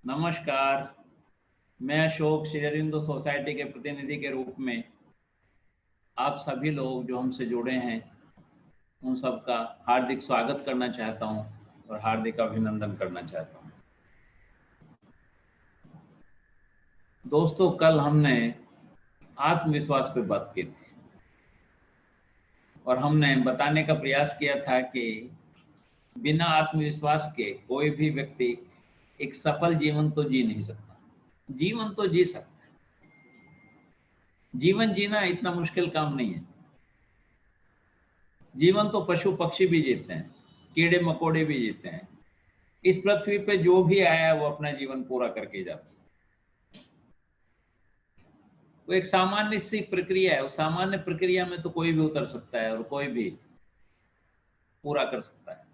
नमस्कार। मैं अशोक श्री अरविंदो सोसाइटी के प्रतिनिधि के रूप में आप सभी लोग जो हमसे जुड़े हैं उन सबका हार्दिक स्वागत करना चाहता हूं और हार्दिक अभिनंदन करना चाहता हूं। दोस्तों, कल हमने आत्मविश्वास पे बात की थी और हमने बताने का प्रयास किया था कि बिना आत्मविश्वास के कोई भी व्यक्ति एक सफल जीवन तो जी नहीं सकता। जीवन तो जी सकता है, जीवन जीना इतना मुश्किल काम नहीं है। जीवन तो पशु पक्षी भी जीते हैं, कीड़े मकोड़े भी जीते हैं। इस पृथ्वी पे जो भी आया है वो अपना जीवन पूरा करके जाता है। वो एक सामान्य सी प्रक्रिया है। उस सामान्य प्रक्रिया में तो कोई भी उतर सकता है और कोई भी पूरा कर सकता है।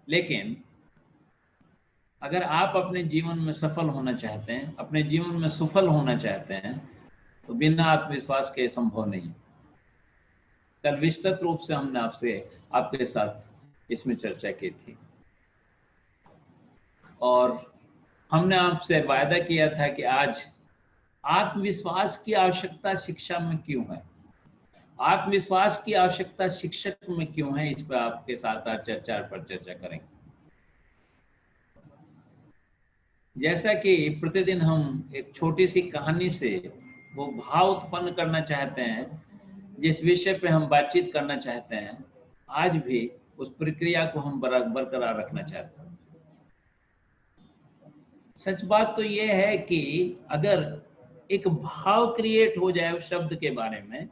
लेकिन अगर आप अपने जीवन में सफल होना चाहते हैं, अपने जीवन में सफल होना चाहते हैं, तो बिना आत्मविश्वास के संभव नहीं है। कल विस्तृत रूप से हमने आपके साथ इसमें चर्चा की थी और हमने आपसे वायदा किया था कि आज आत्मविश्वास की आवश्यकता शिक्षा में क्यों है, आत्मविश्वास की आवश्यकता शिक्षक में क्यों है, इस पर आपके साथ आज चर्चा करेंगे। जैसा कि प्रतिदिन हम एक छोटी सी कहानी से वो भाव उत्पन्न करना चाहते हैं जिस विषय पे हम बातचीत करना चाहते हैं, आज भी उस प्रक्रिया को हम बरकरार रखना चाहते हैं। सच बात तो ये है कि अगर एक भाव क्रिएट हो जाए उस शब्द के बारे में,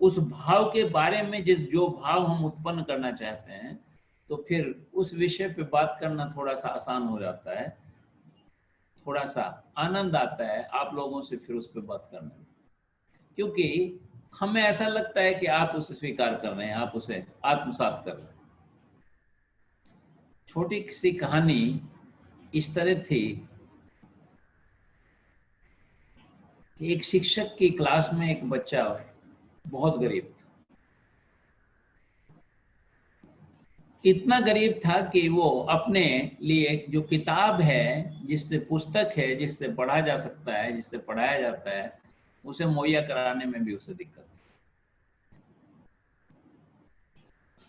उस भाव के बारे में जो भाव हम उत्पन्न करना चाहते हैं, तो फिर उस विषय पे बात करना थोड़ा सा आसान हो जाता है, थोड़ा सा आनंद आता है आप लोगों से फिर उस पर बात करने में, क्योंकि हमें ऐसा लगता है कि आप उसे स्वीकार कर रहे हैं, आप उसे आत्मसात कर रहे हैं। छोटी सी कहानी इस तरह थी, एक शिक्षक की क्लास में एक बच्चा बहुत गरीब था। इतना गरीब था कि वो अपने लिए जो किताब है, जिससे पुस्तक है, जिससे पढ़ा जा सकता है, जिससे पढ़ाया जाता है, उसे मुहैया कराने में भी उसे दिक्कत थी।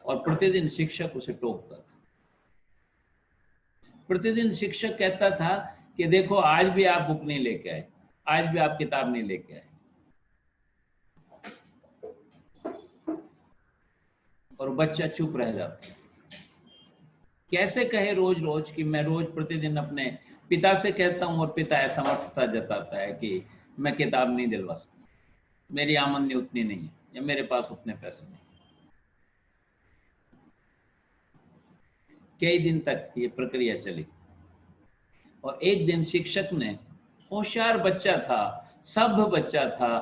और प्रतिदिन शिक्षक उसे टोकता था। प्रतिदिन शिक्षक कहता था कि देखो, आज भी आप बुक नहीं लेके आए, आज भी आप किताब नहीं लेके आए। और बच्चा चुप रह जाता। कैसे कहे रोज रोज कि मैं रोज प्रतिदिन अपने पिता से कहता हूं और पिता असमर्थता जताता है कि मैं किताब नहीं दिलवा सकता, मेरी आमदनी उतनी नहीं है या मेरे पास उतने पैसे नहीं। कई दिन तक ये प्रक्रिया चली और एक दिन शिक्षक ने, होशियार बच्चा था, सभ्य बच्चा था,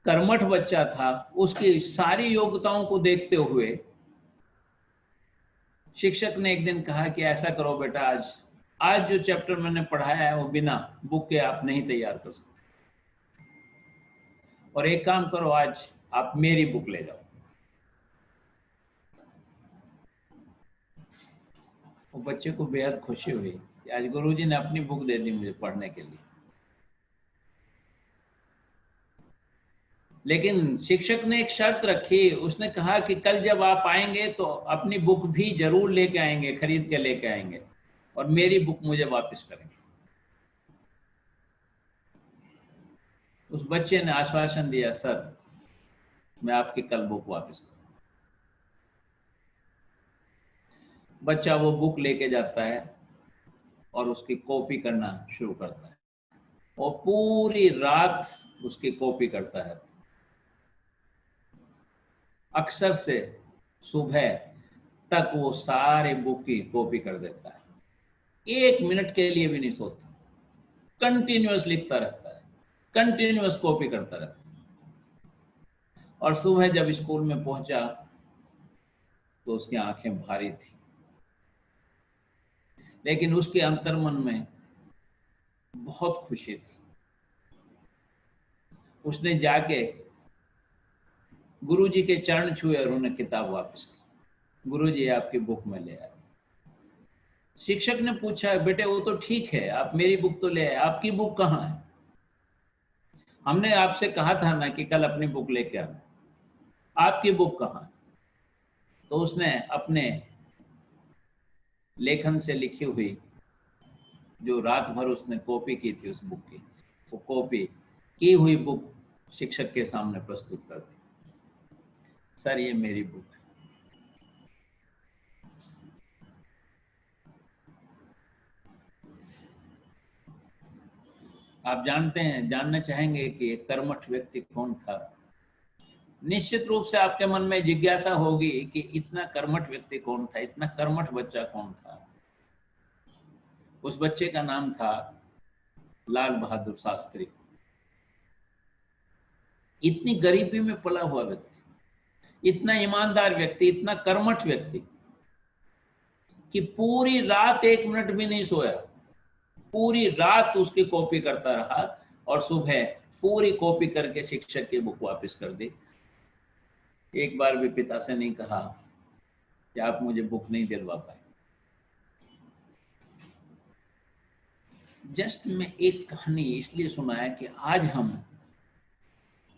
कर्मठ बच्चा था, उसकी सारी योग्यताओं को देखते हुए शिक्षक ने एक दिन कहा कि ऐसा करो बेटा, आज जो चैप्टर मैंने पढ़ाया है वो बिना बुक के आप नहीं तैयार कर सकते, और एक काम करो, आज आप मेरी बुक ले जाओ। वो बच्चे को बेहद खुशी हुई कि आज गुरुजी ने अपनी बुक दे दी मुझे पढ़ने के लिए। लेकिन शिक्षक ने एक शर्त रखी, उसने कहा कि कल जब आप आएंगे तो अपनी बुक भी जरूर लेके आएंगे, खरीद के लेके आएंगे, और मेरी बुक मुझे वापस करेंगे। उस बच्चे ने आश्वासन दिया, सर मैं आपकी कल बुक वापस करूंगा। बच्चा वो बुक लेके जाता है और उसकी कॉपी करना शुरू करता है और पूरी रात उसकी कॉपी करता है। अक्सर से सुबह तक वो सारे बुक की कॉपी कर देता है, 1 मिनट के लिए भी नहीं सोता, कंटिन्यूअस लिखता रहता है, कंटिन्यूअस कॉपी करता रहता है। और सुबह जब स्कूल में पहुंचा तो उसकी आंखें भारी थी, लेकिन उसके अंतर्मन में बहुत खुशी थी। उसने जाके गुरुजी के चरण छुए और उन्हें किताब वापस की। गुरुजी आपकी बुक में ले आए। शिक्षक ने पूछा, बेटे वो तो ठीक है, आप मेरी बुक तो ले आए, आपकी बुक कहाँ है? हमने आपसे कहा था ना कि कल अपनी बुक लेके आना, आपकी बुक कहाँ है? तो उसने अपने लेखन से लिखी हुई, जो रात भर उसने कॉपी की थी उस बुक की, वो कॉपी की हुई बुक शिक्षक के सामने प्रस्तुत कर दी। सर ये मेरी बुक है। आप जानते हैं, जानना चाहेंगे कि एक कर्मठ व्यक्ति कौन था? निश्चित रूप से आपके मन में जिज्ञासा होगी कि इतना कर्मठ व्यक्ति कौन था, इतना कर्मठ बच्चा कौन था? उस बच्चे का नाम था लाल बहादुर शास्त्री। इतनी गरीबी में पला हुआ व्यक्ति, इतना ईमानदार व्यक्ति, इतना कर्मठ व्यक्ति कि पूरी रात 1 मिनट भी नहीं सोया, पूरी रात उसकी कॉपी करता रहा और सुबह पूरी कॉपी करके शिक्षक की बुक वापस कर दी। एक बार भी पिता से नहीं कहा कि आप मुझे बुक नहीं दिलवा पाए। जस्ट मैं एक कहानी इसलिए सुनाया कि आज हम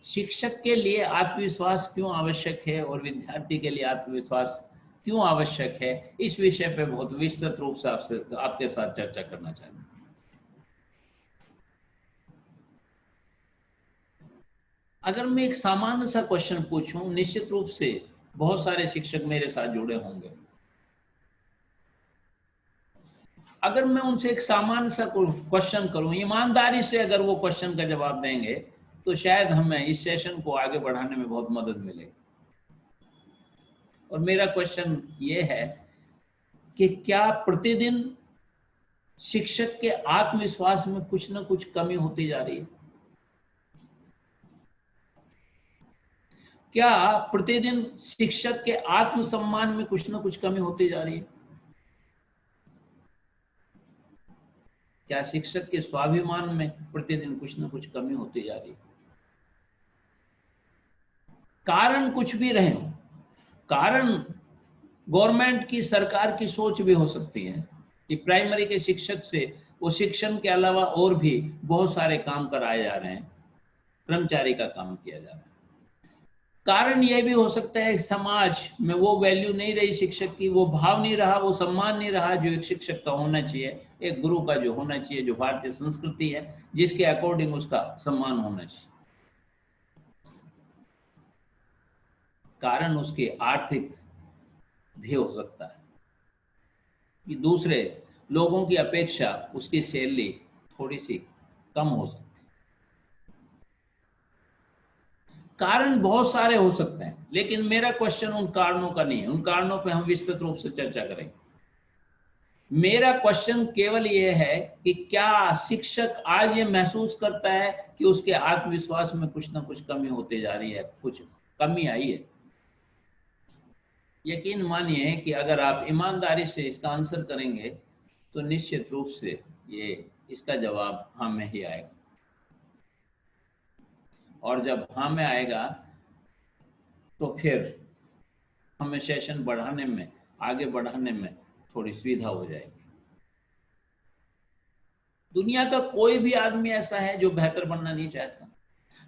शिक्षक के लिए आत्मविश्वास क्यों आवश्यक है और विद्यार्थी के लिए आत्मविश्वास क्यों आवश्यक है, इस विषय पे बहुत विस्तृत रूप से आपके साथ चर्चा करना चाहते हैं। अगर मैं एक सामान्य सा क्वेश्चन पूछूं, निश्चित रूप से बहुत सारे शिक्षक मेरे साथ जुड़े होंगे। अगर मैं उनसे एक सामान्य सा क्वेश्चन करूं, ईमानदारी से अगर वो क्वेश्चन का जवाब देंगे तो शायद हमें इस सेशन को आगे बढ़ाने में बहुत मदद मिलेगी। और मेरा क्वेश्चन ये है कि क्या प्रतिदिन शिक्षक के आत्मविश्वास में कुछ ना कुछ कमी होती जा रही है? क्या प्रतिदिन शिक्षक के आत्मसम्मान में कुछ ना कुछ कमी होती जा रही है? क्या शिक्षक के स्वाभिमान में प्रतिदिन कुछ ना कुछ कमी होती जा रही है? कारण कुछ भी रहे, कारण गवर्नमेंट की, सरकार की सोच भी हो सकती है कि प्राइमरी के शिक्षक से वो शिक्षण के अलावा और भी बहुत सारे काम कराए जा रहे हैं, कर्मचारी का काम किया जा रहा है। कारण यह भी हो सकता है समाज में वो वैल्यू नहीं रही शिक्षक की, वो भाव नहीं रहा, वो सम्मान नहीं रहा जो एक शिक्षक का होना चाहिए, एक गुरु का जो होना चाहिए, जो भारतीय संस्कृति है जिसके अकॉर्डिंग उसका सम्मान होना चाहिए। कारण उसके आर्थिक भी हो सकता है कि दूसरे लोगों की अपेक्षा उसकी सैलरी थोड़ी सी कम हो सकती है। कारण बहुत सारे हो सकते हैं, लेकिन मेरा क्वेश्चन उन कारणों का नहीं है, उन कारणों पे हम विस्तृत रूप से चर्चा करेंगे। मेरा क्वेश्चन केवल ये है कि क्या शिक्षक आज ये महसूस करता है कि उसके आत्मविश्वास में कुछ ना कुछ कमी होती जा रही है, कुछ कमी आई है? यकीन मानिए कि अगर आप ईमानदारी से इसका आंसर करेंगे तो निश्चित रूप से ये इसका जवाब हाँ में ही आएगा। और जब हाँ में आएगा तो फिर हमें सेशन बढ़ाने में, आगे बढ़ाने में थोड़ी सुविधा हो जाएगी। दुनिया का कोई भी आदमी ऐसा है जो बेहतर बनना नहीं चाहता।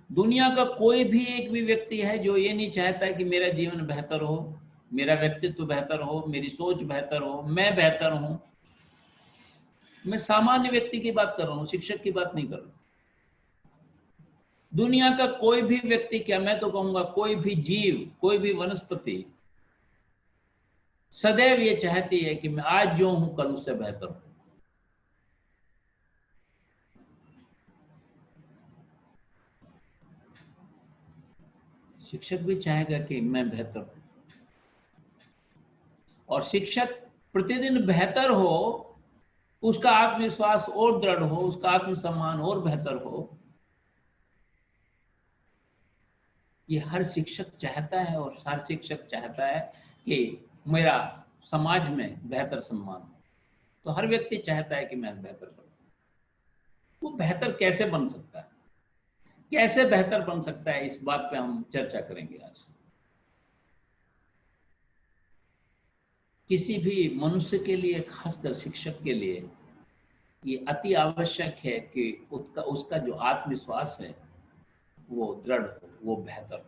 दुनिया का कोई भी एक भी व्यक्ति है जो ये नहीं चाहता कि मेरा जीवन बेहतर हो, मेरा व्यक्तित्व बेहतर हो, मेरी सोच बेहतर हो, मैं बेहतर हूं। मैं सामान्य व्यक्ति की बात कर रहा हूं, शिक्षक की बात नहीं कर रहा। दुनिया का कोई भी व्यक्ति, क्या मैं तो कहूंगा कोई भी जीव, कोई भी वनस्पति सदैव ये चाहती है कि मैं आज जो हूं कल उससे बेहतर हूं। शिक्षक भी चाहेगा कि मैं बेहतर हूं, और शिक्षक प्रतिदिन बेहतर हो, उसका आत्मविश्वास और दृढ़ हो, उसका आत्मसम्मान और बेहतर हो, ये हर शिक्षक चाहता है। और हर शिक्षक चाहता है कि मेरा समाज में बेहतर सम्मान हो। तो हर व्यक्ति चाहता है कि मैं बेहतर बनूं। वो बेहतर कैसे बन सकता है, कैसे बेहतर बन सकता है, इस बात पे हम चर्चा करेंगे आज। किसी भी मनुष्य के लिए, खासकर शिक्षक के लिए ये अति आवश्यक है कि उसका जो आत्मविश्वास है वो दृढ़ हो, वो बेहतर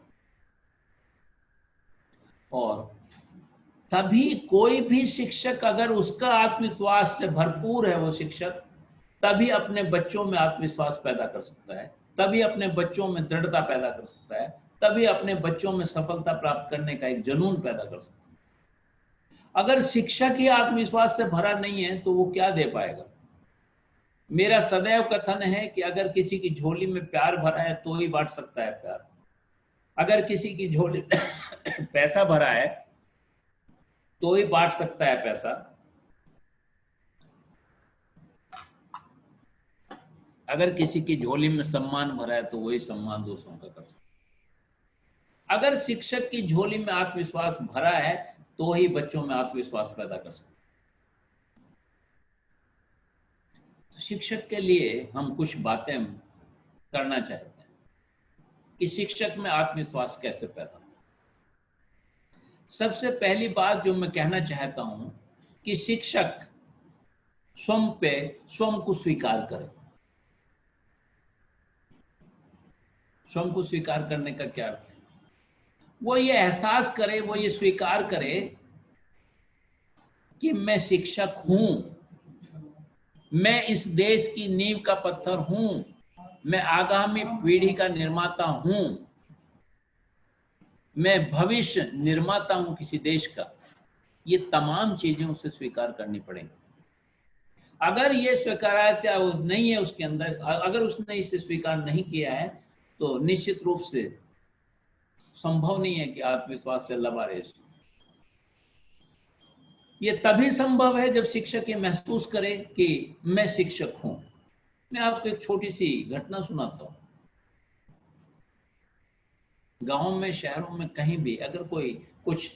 हो। और तभी कोई भी शिक्षक, अगर उसका आत्मविश्वास से भरपूर है वो शिक्षक, तभी अपने बच्चों में आत्मविश्वास पैदा कर सकता है, तभी अपने बच्चों में दृढ़ता पैदा कर सकता है, तभी अपने बच्चों में सफलता प्राप्त करने का एक जुनून पैदा कर सकता है। अगर शिक्षक ही आत्मविश्वास से भरा नहीं है तो वो क्या दे पाएगा? मेरा सदैव कथन है कि अगर किसी की झोली में प्यार भरा है तो ही बांट सकता है प्यार। अगर किसी की झोली पैसा भरा है तो ही बांट सकता है पैसा। अगर किसी की झोली में सम्मान भरा है तो वही सम्मान दूसरों का कर सकता है। अगर शिक्षक की झोली में आत्मविश्वास भरा है तो ही बच्चों में आत्मविश्वास पैदा कर सकता है। तो शिक्षक के लिए हम कुछ बातें करना चाहते हैं कि शिक्षक में आत्मविश्वास कैसे पैदा हो। सबसे पहली बात जो मैं कहना चाहता हूं कि शिक्षक स्वयं को स्वीकार करे। स्वयं को स्वीकार करने का क्या अर्थ है? वो ये एहसास करे, वो ये स्वीकार करे कि मैं शिक्षक हूं, मैं इस देश की नींव का पत्थर हूं, मैं आगामी पीढ़ी का निर्माता हूं, मैं भविष्य निर्माता हूं किसी देश का। ये तमाम चीजें उसे स्वीकार करनी पड़ेंगी। अगर ये स्वीकार्यता नहीं है उसके अंदर, अगर उसने इसे स्वीकार नहीं किया है तो निश्चित रूप से संभव नहीं है कि आत्मविश्वास से लबारेज। ये तभी संभव है जब शिक्षक ये महसूस करे कि मैं शिक्षक हूं। मैं आपको एक छोटी सी घटना सुनाता हूं। गांव में, शहरों में, कहीं भी अगर कोई कुछ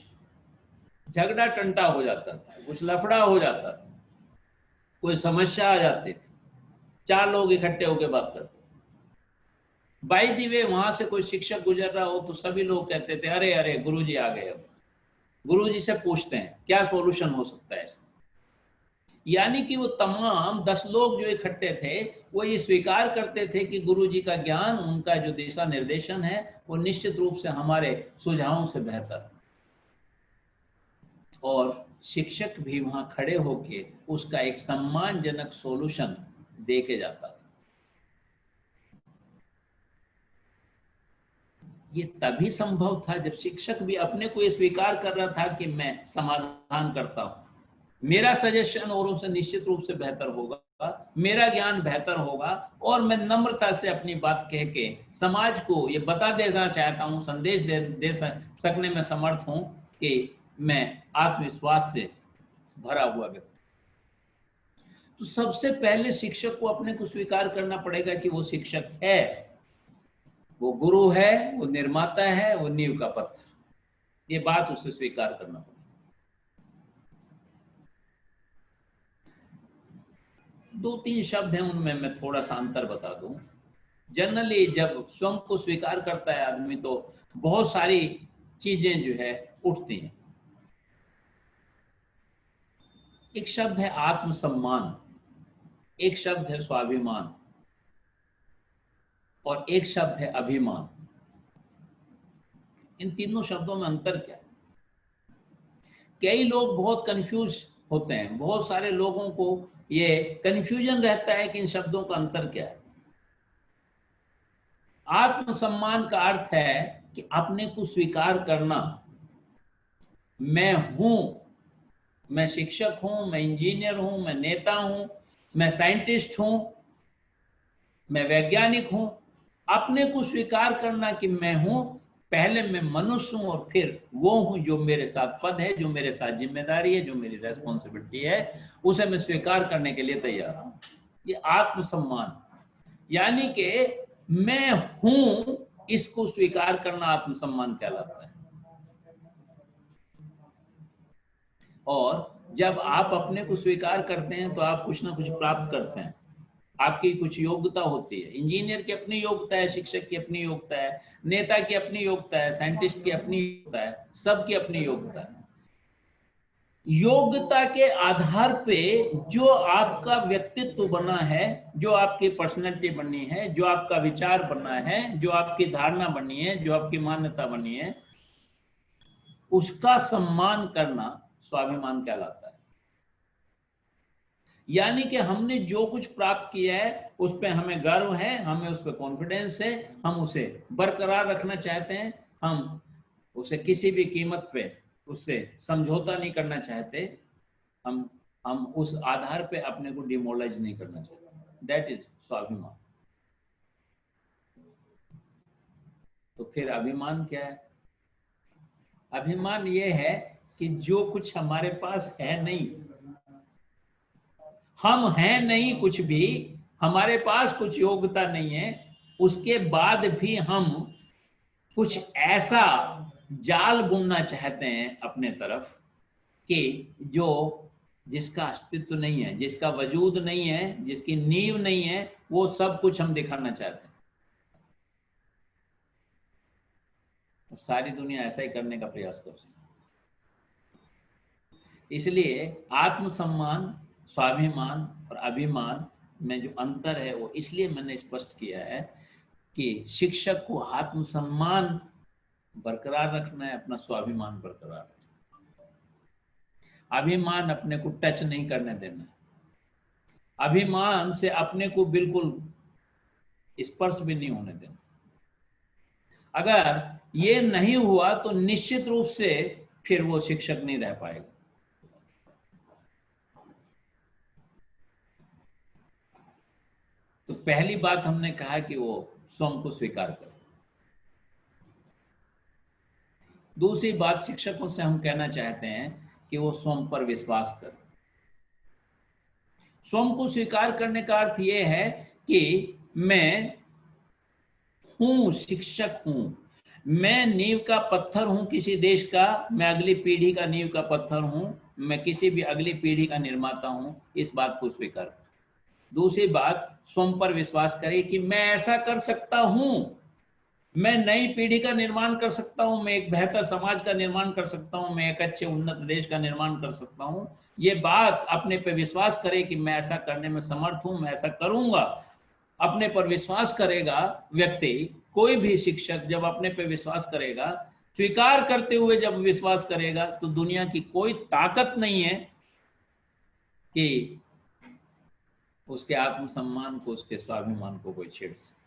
झगड़ा टंटा हो जाता था, कुछ लफड़ा हो जाता था, कोई समस्या आ जाती थी, चार लोग इकट्ठे होकर बात करते। बाई दी वे वहां से कोई शिक्षक गुजर रहा हो तो सभी लोग कहते थे, अरे अरे गुरुजी आ गए। अब गुरुजी से पूछते हैं क्या सॉल्यूशन हो सकता है इसका। यानी कि वो तमाम 10 लोग जो इकट्ठे थे वो ये स्वीकार करते थे कि गुरुजी का ज्ञान, उनका जो दिशा निर्देशन है वो निश्चित रूप से हमारे सुझावों से बेहतर। और शिक्षक भी वहां खड़े होके उसका एक सम्मानजनक सॉल्यूशन दे के जाता था। ये तभी संभव था जब शिक्षक भी अपने को ये स्वीकार कर रहा था कि मैं समाधान करता हूं, मेरा सजेशन औरों से निश्चित रूप से बेहतर होगा, मेरा ज्ञान बेहतर होगा, और मैं नम्रता से अपनी बात कह के समाज को ये बता देना चाहता हूं, संदेश दे सकने में समर्थ हूं कि मैं आत्मविश्वास से भरा हुआ व्यक्ति। तो सबसे पहले शिक्षक को अपने को स्वीकार करना पड़ेगा कि वो शिक्षक है, वो गुरु है, वो निर्माता है, वो नींव का पत्थर। ये बात उसे स्वीकार करना पड़ेगा। दो तीन शब्द हैं, उनमें मैं थोड़ा सा अंतर बता दूं। जनरली जब स्वयं को स्वीकार करता है आदमी तो बहुत सारी चीजें जो है उठती हैं। एक शब्द है आत्मसम्मान, एक शब्द है स्वाभिमान, और एक शब्द है अभिमान। इन तीनों शब्दों में अंतर क्या है? कई लोग बहुत कंफ्यूज होते हैं, बहुत सारे लोगों को ये कंफ्यूजन रहता है कि इन शब्दों का अंतर क्या है। आत्मसम्मान का अर्थ है कि अपने को स्वीकार करना, मैं हूं, मैं शिक्षक हूं, मैं इंजीनियर हूं, मैं नेता हूं, मैं साइंटिस्ट हूं, मैं वैज्ञानिक हूं। अपने को स्वीकार करना कि मैं हूं, पहले मैं मनुष्य हूं और फिर वो हूं जो मेरे साथ पद है, जो मेरे साथ जिम्मेदारी है, जो मेरी रेस्पॉन्सिबिलिटी है, उसे मैं स्वीकार करने के लिए तैयार हूं। ये आत्मसम्मान, यानी कि मैं हूं, इसको स्वीकार करना आत्मसम्मान कहलाता है। और जब आप अपने को स्वीकार करते हैं तो आप कुछ ना कुछ प्राप्त करते हैं। आपकी कुछ योग्यता होती है। इंजीनियर की अपनी योग्यता है, शिक्षक की अपनी योग्यता है, नेता की अपनी योग्यता है, साइंटिस्ट की अपनी योग्यता है, सबकी अपनी योग्यता है। योग्यता के आधार पे जो आपका व्यक्तित्व बना है, जो आपकी पर्सनैलिटी बनी है, जो आपका विचार बना है, जो आपकी धारणा बनी है, जो आपकी मान्यता बनी है, उसका सम्मान करना स्वाभिमान कहलाता है। यानी कि हमने जो कुछ प्राप्त किया है उस पर हमें गर्व है, हमें उस पर कॉन्फिडेंस है, हम उसे बरकरार रखना चाहते हैं, हम उसे किसी भी कीमत पे उससे समझौता नहीं करना चाहते, हम उस आधार पे अपने को डिमोरलाइज नहीं करना चाहते। दैट इज स्वाभिमान। तो फिर अभिमान क्या है? अभिमान ये है कि जो कुछ हमारे पास है नहीं, हम हैं नहीं कुछ भी, हमारे पास कुछ योग्यता नहीं है, उसके बाद भी हम कुछ ऐसा जाल बुनना चाहते हैं अपने तरफ कि जो जिसका अस्तित्व नहीं है, जिसका वजूद नहीं है, जिसकी नींव नहीं है, वो सब कुछ हम दिखाना चाहते हैं। तो सारी दुनिया ऐसा ही करने का प्रयास कर रही है। इसलिए आत्मसम्मान, स्वाभिमान और अभिमान में जो अंतर है वो इसलिए मैंने स्पष्ट किया है कि शिक्षक को आत्मसम्मान बरकरार रखना है, अपना स्वाभिमान बरकरार रखना है। अभिमान अपने को टच नहीं करने देना है। अभिमान से अपने को बिल्कुल स्पर्श भी नहीं होने देना। अगर ये नहीं हुआ तो निश्चित रूप से फिर वो शिक्षक नहीं रह पाएगा। तो पहली बात हमने कहा कि वो स्वयं को स्वीकार करे। दूसरी बात शिक्षकों से हम कहना चाहते हैं कि वो स्वयं पर विश्वास करें। स्वयं को स्वीकार करने का अर्थ ये है कि मैं हूं, शिक्षक हूं, मैं नींव का पत्थर हूं किसी देश का, मैं अगली पीढ़ी का नींव का पत्थर हूं, मैं किसी भी अगली पीढ़ी का निर्माता हूं, इस बात को स्वीकार करें। दूसरी बात, स्वयं पर विश्वास करें कि मैं ऐसा कर सकता हूं, मैं नई पीढ़ी का निर्माण कर सकता हूं, मैं एक बेहतर समाज का निर्माण कर सकता हूं, मैं एक अच्छे उन्नत देश का निर्माण कर सकता हूं। ये बात अपने पे विश्वास करे कि मैं ऐसा करने में समर्थ हूं, मैं ऐसा करूंगा। अपने पर विश्वास करेगा व्यक्ति, कोई भी शिक्षक जब अपने पे विश्वास करेगा, स्वीकार करते हुए जब विश्वास करेगा, तो दुनिया की कोई ताकत नहीं है कि उसके आत्मसम्मान को, उसके स्वाभिमान को कोई छेड़ सके।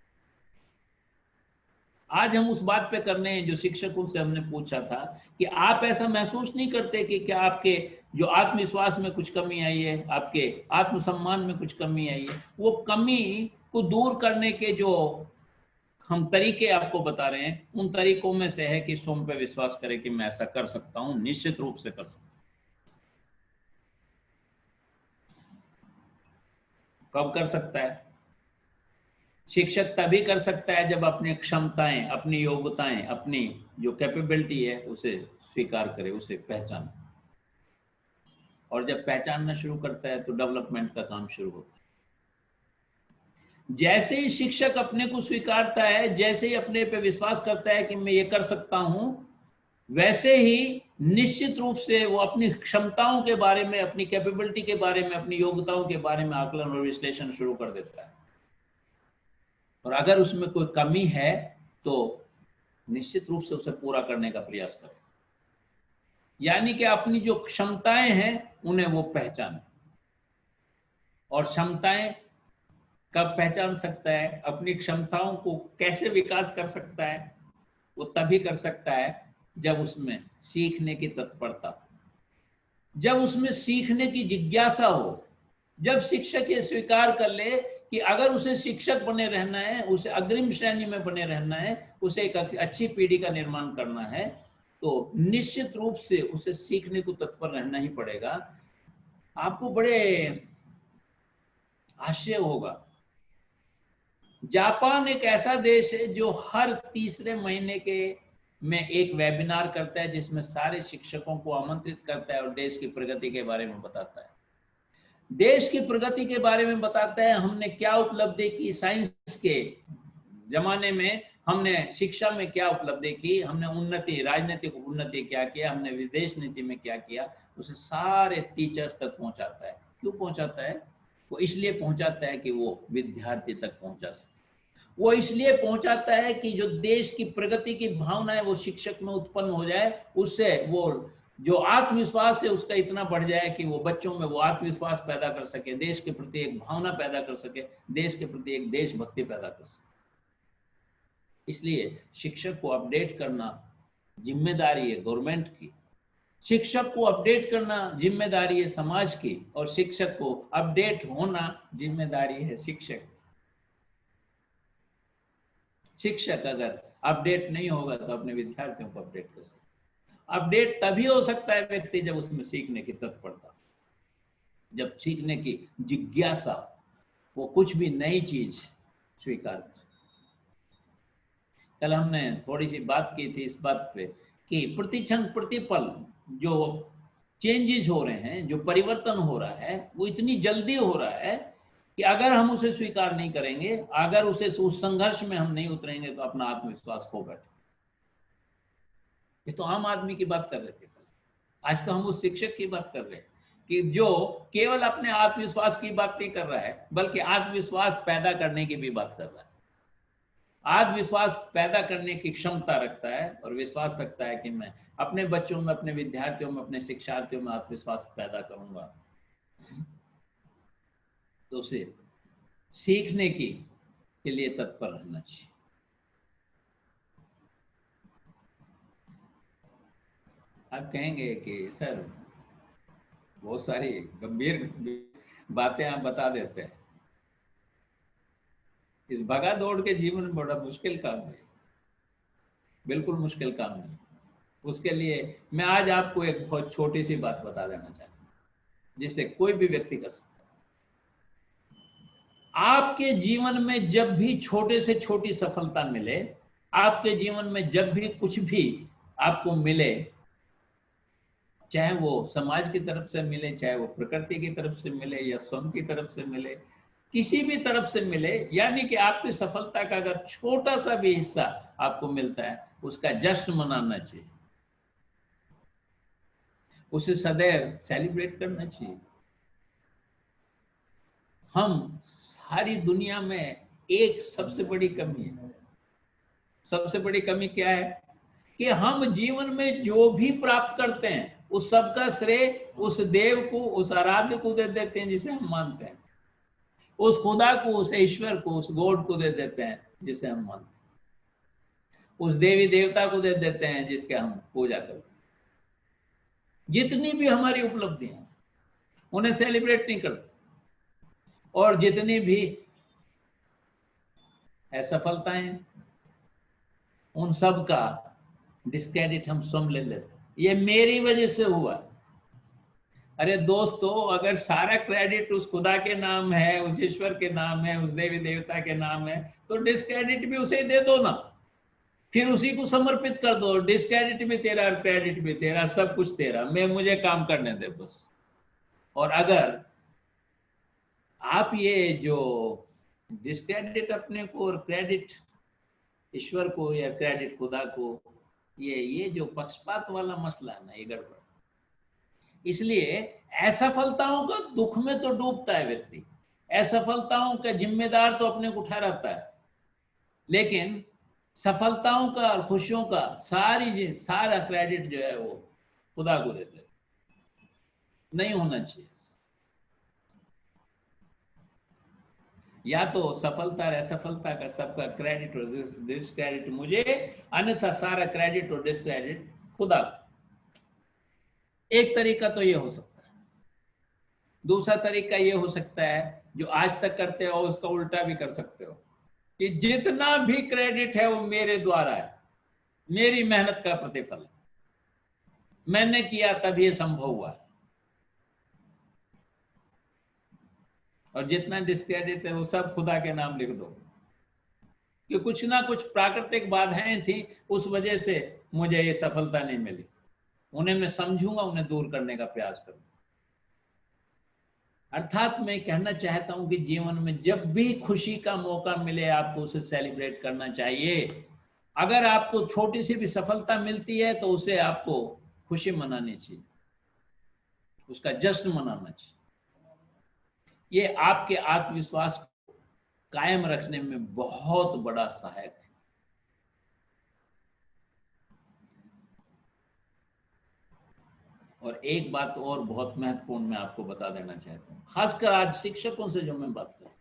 आज हम उस बात पे करने हैं जो शिक्षकों से हमने पूछा था कि आप ऐसा महसूस नहीं करते कि क्या आपके जो आत्मविश्वास में कुछ कमी आई है, आपके आत्मसम्मान में कुछ कमी आई है? वो कमी को दूर करने के जो हम तरीके आपको बता रहे हैं, उन तरीकों में से है कि स्वयं पे विश्वास करें कि मैं ऐसा कर सकता हूं, निश्चित रूप से कर सकता हूं। कब कर सकता है? शिक्षक तभी कर सकता है जब अपनी क्षमताएं, अपनी योग्यताएं, अपनी जो कैपेबिलिटी है उसे स्वीकार करे, उसे पहचाने। और जब पहचानना शुरू करता है तो डेवलपमेंट का काम शुरू होता है। जैसे ही शिक्षक अपने को स्वीकारता है, जैसे ही अपने पे विश्वास करता है कि मैं ये कर सकता हूं, वैसे ही निश्चित रूप से वो अपनी क्षमताओं के बारे में, अपनी कैपेबिलिटी के बारे में, अपनी योग्यताओं के बारे में आकलन और विश्लेषण शुरू कर देता है। और अगर उसमें कोई कमी है तो निश्चित रूप से उसे पूरा करने का प्रयास करें। यानी कि अपनी जो क्षमताएं हैं उन्हें वो पहचाने। और क्षमताएं कब पहचान सकता है, अपनी क्षमताओं को कैसे विकास कर सकता है? वो तभी कर सकता है जब उसमें सीखने की तत्परता, जब उसमें सीखने की जिज्ञासा हो, जब शिक्षक ये स्वीकार कर ले कि अगर उसे शिक्षक बने रहना है, उसे अग्रिम श्रेणी में बने रहना है, उसे एक अच्छी पीढ़ी का निर्माण करना है, तो निश्चित रूप से उसे सीखने को तत्पर रहना ही पड़ेगा। आपको बड़े आश्चर्य होगा, जापान एक ऐसा देश है जो हर तीसरे महीने के में एक वेबिनार करता है जिसमें सारे शिक्षकों को आमंत्रित करता है और देश की प्रगति के बारे में बताता है। देश की प्रगति के बारे में बताता है, हमने क्या उपलब्धि की साइंस के जमाने में, हमने शिक्षा में क्या उपलब्धि की, हमने उन्नति, राजनीतिक उन्नति क्या किया, हमने विदेश नीति में क्या किया, उसे सारे टीचर्स तक पहुंचाता है। क्यों पहुंचाता है? वो इसलिए पहुंचाता है कि वो विद्यार्थी तक पहुंचा सके। वो इसलिए पहुंचाता है कि जो देश की प्रगति की भावना है वो शिक्षक में उत्पन्न हो जाए, उससे वो जो आत्मविश्वास है उसका इतना बढ़ जाए कि वो बच्चों में वो आत्मविश्वास पैदा कर सके, देश के प्रति एक भावना पैदा कर सके, देश के प्रति एक देशभक्ति पैदा कर सके। इसलिए शिक्षक को अपडेट करना जिम्मेदारी है गवर्नमेंट की, शिक्षक को अपडेट करना जिम्मेदारी है समाज की, और शिक्षक को अपडेट होना जिम्मेदारी है शिक्षक। शिक्षक अगर अपडेट नहीं होगा तो अपने विद्यार्थियों को अपडेट कर सकते। अपडेट तभी हो सकता है व्यक्ति जब उसमें सीखने की तत्परता, जब सीखने की जिज्ञासा, वो कुछ भी नई चीज स्वीकार करे। कल हमने थोड़ी सी बात की थी इस बात पे कि प्रतिक्षण प्रतिपल जो चेंजेस हो रहे हैं, जो परिवर्तन हो रहा है, वो इतनी जल्दी हो रहा है कि अगर हम उसे स्वीकार नहीं करेंगे, अगर उसे उस संघर्ष में हम नहीं उतरेंगे तो अपना आत्मविश्वास खो बैठे। ये तो आम आदमी की बात कर रहे थे, आज तो हम उस शिक्षक की बात कर रहे हैं कि जो केवल अपने आत्मविश्वास की बात नहीं कर रहा है, बल्कि आत्मविश्वास पैदा करने की भी बात कर रहा है। आत्मविश्वास पैदा करने की क्षमता रखता है और विश्वास रखता है कि मैं अपने बच्चों में, अपने विद्यार्थियों में, अपने शिक्षार्थियों में आत्मविश्वास पैदा करूंगा। तो उसे सीखने के लिए तत्पर रहना चाहिए। आप कहेंगे कि सर बहुत सारी गंभीर बातें आप बता देते हैं, इस भगा दौड़ के जीवन में बड़ा मुश्किल काम है। बिल्कुल मुश्किल काम नहीं। उसके लिए मैं आज आपको एक बहुत छोटी सी बात बता देना चाहता हूँ, जिसे कोई भी व्यक्ति कर सकता है। आपके जीवन में जब भी छोटे से छोटी सफलता मिले, आपके जीवन में जब भी कुछ भी आपको मिले, चाहे वो समाज की तरफ से मिले, चाहे वो प्रकृति की तरफ से मिले या स्वयं की तरफ से मिले, किसी भी तरफ से मिले, यानी कि आपकी सफलता का अगर छोटा सा भी हिस्सा आपको मिलता है, उसका जश्न मनाना चाहिए, उसे सदैव सेलिब्रेट करना चाहिए। हम सारी दुनिया में एक सबसे बड़ी कमी है। सबसे बड़ी कमी क्या है? कि हम जीवन में जो भी प्राप्त करते हैं उस सबका श्रेय उस देव को, उस आराध्य को दे देते हैं जिसे हम मानते हैं, उस खुदा को, उस ईश्वर को, उस गॉड को दे देते हैं जिसे हम मानते हैं, उस देवी देवता को दे देते हैं जिसके हम पूजा करते हैं। जितनी भी हमारी उपलब्धियां उन्हें सेलिब्रेट नहीं करते, और जितनी भी असफलताएं उन सब का डिस्क्रेडिट हम स्वयं ले लेते, ये मेरी वजह से हुआ। अरे दोस्तों, अगर सारा क्रेडिट उस खुदा के नाम है, उस ईश्वर के नाम है, उस देवी देवता के नाम है, तो डिस्क्रेडिट भी उसे दे दो ना, फिर उसी को समर्पित कर दो। डिस्क्रेडिट भी तेरा, क्रेडिट भी तेरा, सब कुछ तेरा, मैं मुझे काम करने दे बस। और अगर आप ये जो डिस्क्रेडिट अपने को और क्रेडिट ईश्वर को या क्रेडिट खुदा को, ये जो पक्षपात वाला मसला है ना, ये गड़बड़। इसलिए असफलताओं का दुख में तो डूबता है व्यक्ति, असफलताओं का जिम्मेदार तो अपने को ठहराता है, लेकिन सफलताओं का और खुशियों का सारा क्रेडिट जो है वो खुदा को देते हैं। नहीं होना चाहिए। या तो सफलता और असफलता का सबका क्रेडिट और डिस्क्रेडिट मुझे, अन्यथा सारा क्रेडिट और डिस्क्रेडिट खुदा। एक तरीका तो ये हो सकता है। दूसरा तरीका ये हो सकता है, जो आज तक करते हो उसका उल्टा भी कर सकते हो, कि जितना भी क्रेडिट है वो मेरे द्वारा है, मेरी मेहनत का प्रतिफल है, मैंने किया तब ये संभव हुआ है। और जितना डिस्क्रेडिट है वो सब खुदा के नाम लिख दो, कि कुछ ना कुछ प्राकृतिक बाधाएं थी, उस वजह से मुझे ये सफलता नहीं मिली, उन्हें मैं समझूंगा, उन्हें दूर करने का प्रयास करूंगा। अर्थात मैं कहना चाहता हूं कि जीवन में जब भी खुशी का मौका मिले आपको उसे सेलिब्रेट करना चाहिए, अगर आपको छोटी सी भी सफलता मिलती है तो उसे आपको खुशी मनानी चाहिए, उसका जश्न मनाना चाहिए। ये आपके आत्मविश्वास को कायम रखने में बहुत बड़ा सहायक है। और एक बात और बहुत महत्वपूर्ण मैं आपको बता देना चाहता हूं, खासकर आज शिक्षकों से जो मैं बात करूं,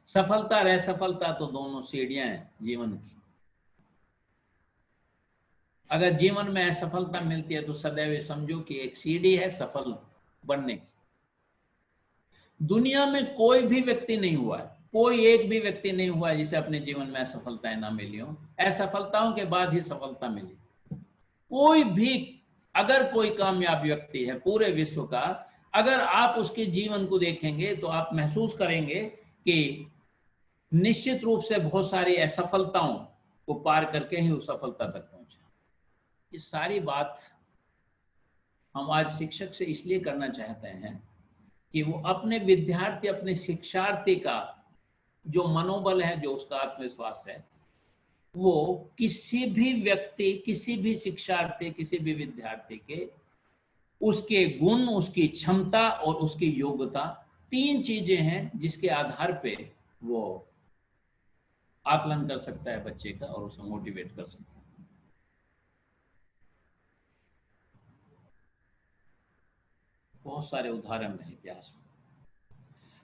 सफलता और असफलता तो दोनों सीढ़ियां हैं जीवन की। अगर जीवन में असफलता मिलती है तो सदैव समझो कि एक सीढ़ी है सफल बनने की। दुनिया में कोई भी व्यक्ति नहीं हुआ है, कोई एक भी व्यक्ति नहीं हुआ है जिसे अपने जीवन में असफलताएं ना मिली हो। असफलताओं के बाद ही सफलता मिली। कोई भी, अगर कोई कामयाब व्यक्ति है पूरे विश्व का, अगर आप उसके जीवन को देखेंगे तो आप महसूस करेंगे कि निश्चित रूप से बहुत सारी असफलताओं को पार करके ही उस सफलता तक पहुंचे। ये सारी बात हम आज शिक्षक से इसलिए करना चाहते हैं कि वो अपने विद्यार्थी, अपने शिक्षार्थी का जो मनोबल है, जो उसका आत्मविश्वास है, वो किसी भी व्यक्ति, किसी भी शिक्षार्थी, किसी भी विद्यार्थी के उसके गुण, उसकी क्षमता और उसकी योग्यता, तीन चीजें हैं जिसके आधार पे वो आकलन कर सकता है बच्चे का और उसे मोटिवेट कर सकता है। बहुत सारे उदाहरण हैं इतिहास में,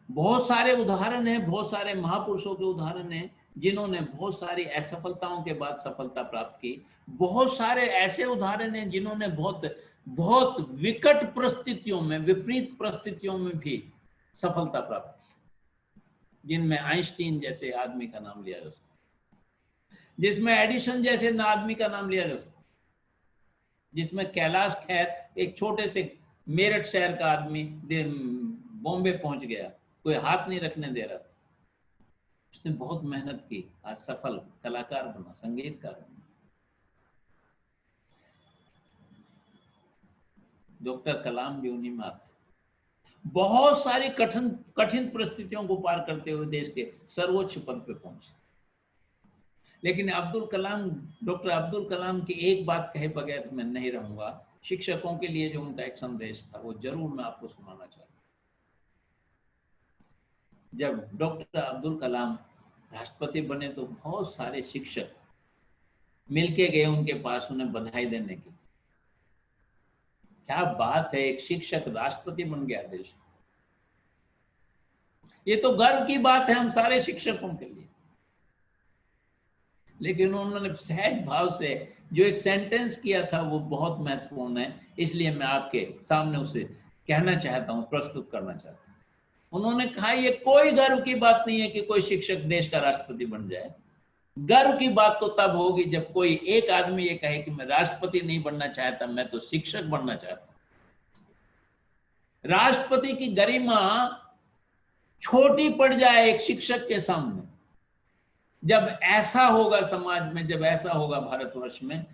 बहुत सारे उदाहरण हैं, बहुत सारे महापुरुषों के उदाहरण हैं जिन्होंने बहुत सारी असफलताओं के बाद सफलता प्राप्त की। बहुत सारे ऐसे उदाहरण हैं जिन्होंने बहुत बहुत विकट परिस्थितियों में, विपरीत परिस्थितियों में भी सफलता प्राप्त की, जिनमें आइंस्टीन जैसे आदमी का नाम लिया जा सकता, जिसमें एडिसन जैसे आदमी का नाम लिया जा सकता, जिसमें कैलाश खेर, एक छोटे से मेरठ शहर का आदमी बॉम्बे पहुंच गया, कोई हाथ नहीं रखने दे रहा था, उसने बहुत मेहनत की, आज सफल कलाकार बना, संगीतकार बना। डॉक्टर कलाम भी उन्हीं में आते। बहुत सारी कठिन कठिन परिस्थितियों को पार करते हुए देश के सर्वोच्च पद पे पहुंचे। लेकिन अब्दुल कलाम, डॉक्टर अब्दुल कलाम की एक बात कहे बगैर मैं नहीं रहूंगा। शिक्षकों के लिए जो उनका एक संदेश था वो जरूर मैं आपको सुनाना चाहता हूं। जब डॉक्टर अब्दुल कलाम राष्ट्रपति बने तो बहुत सारे शिक्षक मिलके गए उनके पास उन्हें बधाई देने की। क्या बात है, एक शिक्षक राष्ट्रपति बन गया देश। ये तो गर्व की बात है हम सारे शिक्षकों के लिए। लेकिन उन्होंने सहज भाव से जो एक सेंटेंस किया था वो बहुत महत्वपूर्ण है, इसलिए मैं आपके सामने उसे कहना चाहता हूं, प्रस्तुत करना चाहता हूं। उन्होंने कहा ये कोई गर्व की बात नहीं है कि कोई शिक्षक देश का राष्ट्रपति बन जाए। गर्व की बात तो तब होगी जब कोई एक आदमी ये कहे कि मैं राष्ट्रपति नहीं बनना चाहता, मैं तो शिक्षक बनना चाहता हूं। राष्ट्रपति की गरिमा छोटी पड़ जाए एक शिक्षक के सामने। जब ऐसा होगा समाज में, जब ऐसा होगा भारतवर्ष में,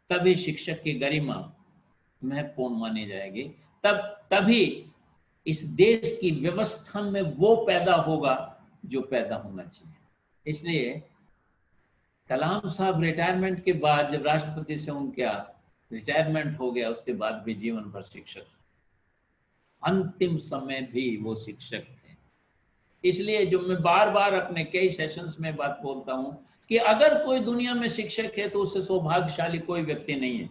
तभी शिक्षक की गरिमा महत्वपूर्ण मानी जाएगी। तभी इस देश की व्यवस्था में वो पैदा होगा जो पैदा होना चाहिए। इसलिए कलाम साहब रिटायरमेंट के बाद, जब राष्ट्रपति से उनका रिटायरमेंट हो गया, उसके बाद भी जीवन भर शिक्षक, अंतिम समय भी वो शिक्षक थे। इसलिए जो मैं बार बार अपने कई सेशंस में बात बोलता हूं कि अगर कोई दुनिया में शिक्षक है तो उससे सौभाग्यशाली कोई व्यक्ति नहीं है,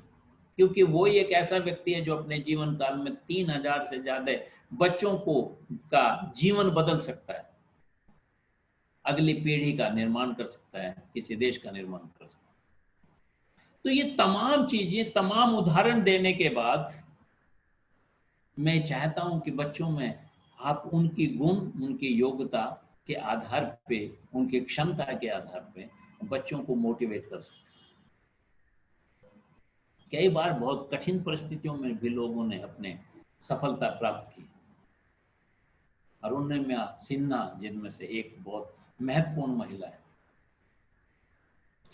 क्योंकि वो एक ऐसा व्यक्ति है जो अपने जीवन काल में 3000 से ज्यादा बच्चों का जीवन बदल सकता है, अगली पीढ़ी का निर्माण कर सकता है, किसी देश का निर्माण कर सकता है। तो ये तमाम चीजें, तमाम उदाहरण देने के बाद मैं चाहता हूं कि बच्चों में आप उनकी गुण, उनकी योग्यता के आधार पे, उनकी क्षमता के आधार पे बच्चों को मोटिवेट कर सकते हैं। कई बार बहुत कठिन परिस्थितियों में भी लोगों ने अपने सफलता प्राप्त की। अरुणिमा सिन्हा जिनमें से एक बहुत महत्वपूर्ण महिला है,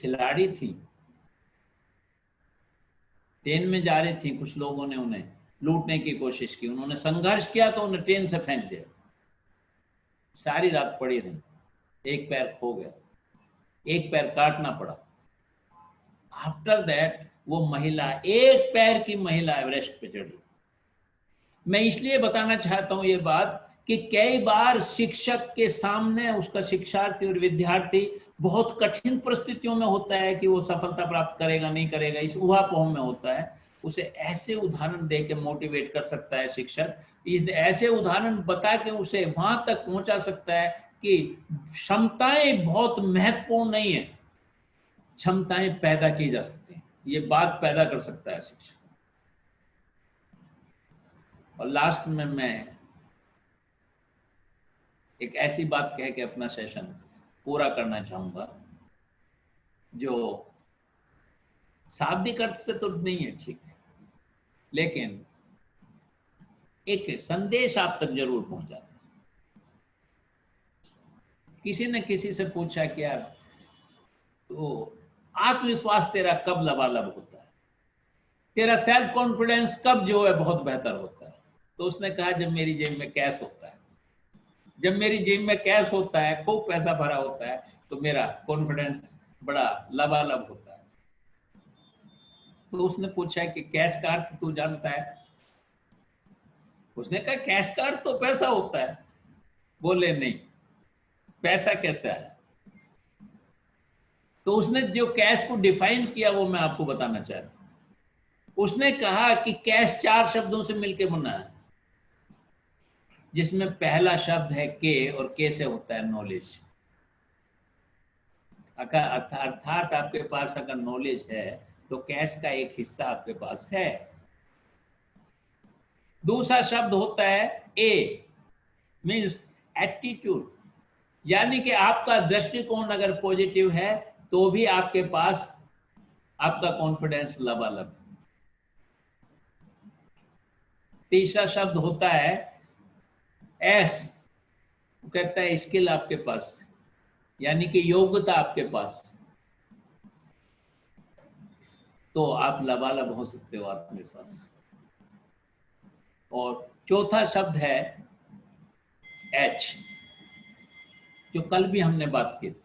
खिलाड़ी थी, ट्रेन में जा रही थी, कुछ लोगों ने उन्हें लूटने की कोशिश की, उन्होंने संघर्ष किया तो उन्हें ट्रेन से फेंक दिया, सारी रात पड़ी रही, एक पैर खो गया। एक पैर काटना पड़ा। आफ्टर दैट वो महिला, एक पैर की महिला एवरेस्ट पे चढ़ी। मैं इसलिए बताना चाहता हूं ये बात कि कई बार शिक्षक के सामने उसका शिक्षार्थी और विद्यार्थी बहुत कठिन परिस्थितियों में होता है कि वो सफलता प्राप्त करेगा नहीं करेगा, इस ऊहापोह में होता है। उसे ऐसे उदाहरण दे के मोटिवेट कर सकता है शिक्षक, इस ऐसे उदाहरण बता के उसे वहां तक पहुंचा सकता है कि क्षमताएं बहुत महत्वपूर्ण नहीं है, क्षमताएं पैदा की जा सकती हैं, ये बात पैदा कर सकता है शिक्षक। और लास्ट में मैं एक ऐसी बात कह के अपना सेशन पूरा करना चाहूंगा जो शाब्दिक अर्थ से तो नहीं है ठीक, लेकिन एक संदेश आप तक जरूर पहुंच जाता है। किसी ने किसी से पूछा कि यार तो आत्मविश्वास तेरा कब लबालब होता है, तेरा सेल्फ कॉन्फिडेंस कब जो है बहुत बेहतर होता है? तो उसने कहा जब मेरी जेब में कैश होता है, जब मेरी जेब में कैश होता है, खूब पैसा भरा होता है, तो मेरा कॉन्फिडेंस बड़ा लबालब होता है। तो उसने पूछा कि कैश का अर्थ तू जानता है? उसने कहा कैश का अर्थ तो पैसा होता है। बोले नहीं, पैसा कैसा है? तो उसने जो कैश को डिफाइन किया वो मैं आपको बताना चाहता हूं। उसने कहा कि कैश 4 शब्दों से मिलकर बना है, जिसमें पहला शब्द है के, और के से होता है नॉलेज। अर्थात आपके पास अगर नॉलेज है तो कैश का एक हिस्सा आपके पास है। दूसरा शब्द होता है ए, मीन्स एटीट्यूड, यानी कि आपका दृष्टिकोण अगर पॉजिटिव है तो भी आपके पास आपका कॉन्फिडेंस लबालब। तीसरा शब्द होता है एस, वो कहता है स्किल आपके पास, यानी कि योग्यता आपके पास, तो आप लबालब हो सकते हो आत्मविश्वास। और चौथा शब्द है एच, जो कल भी हमने बात की थी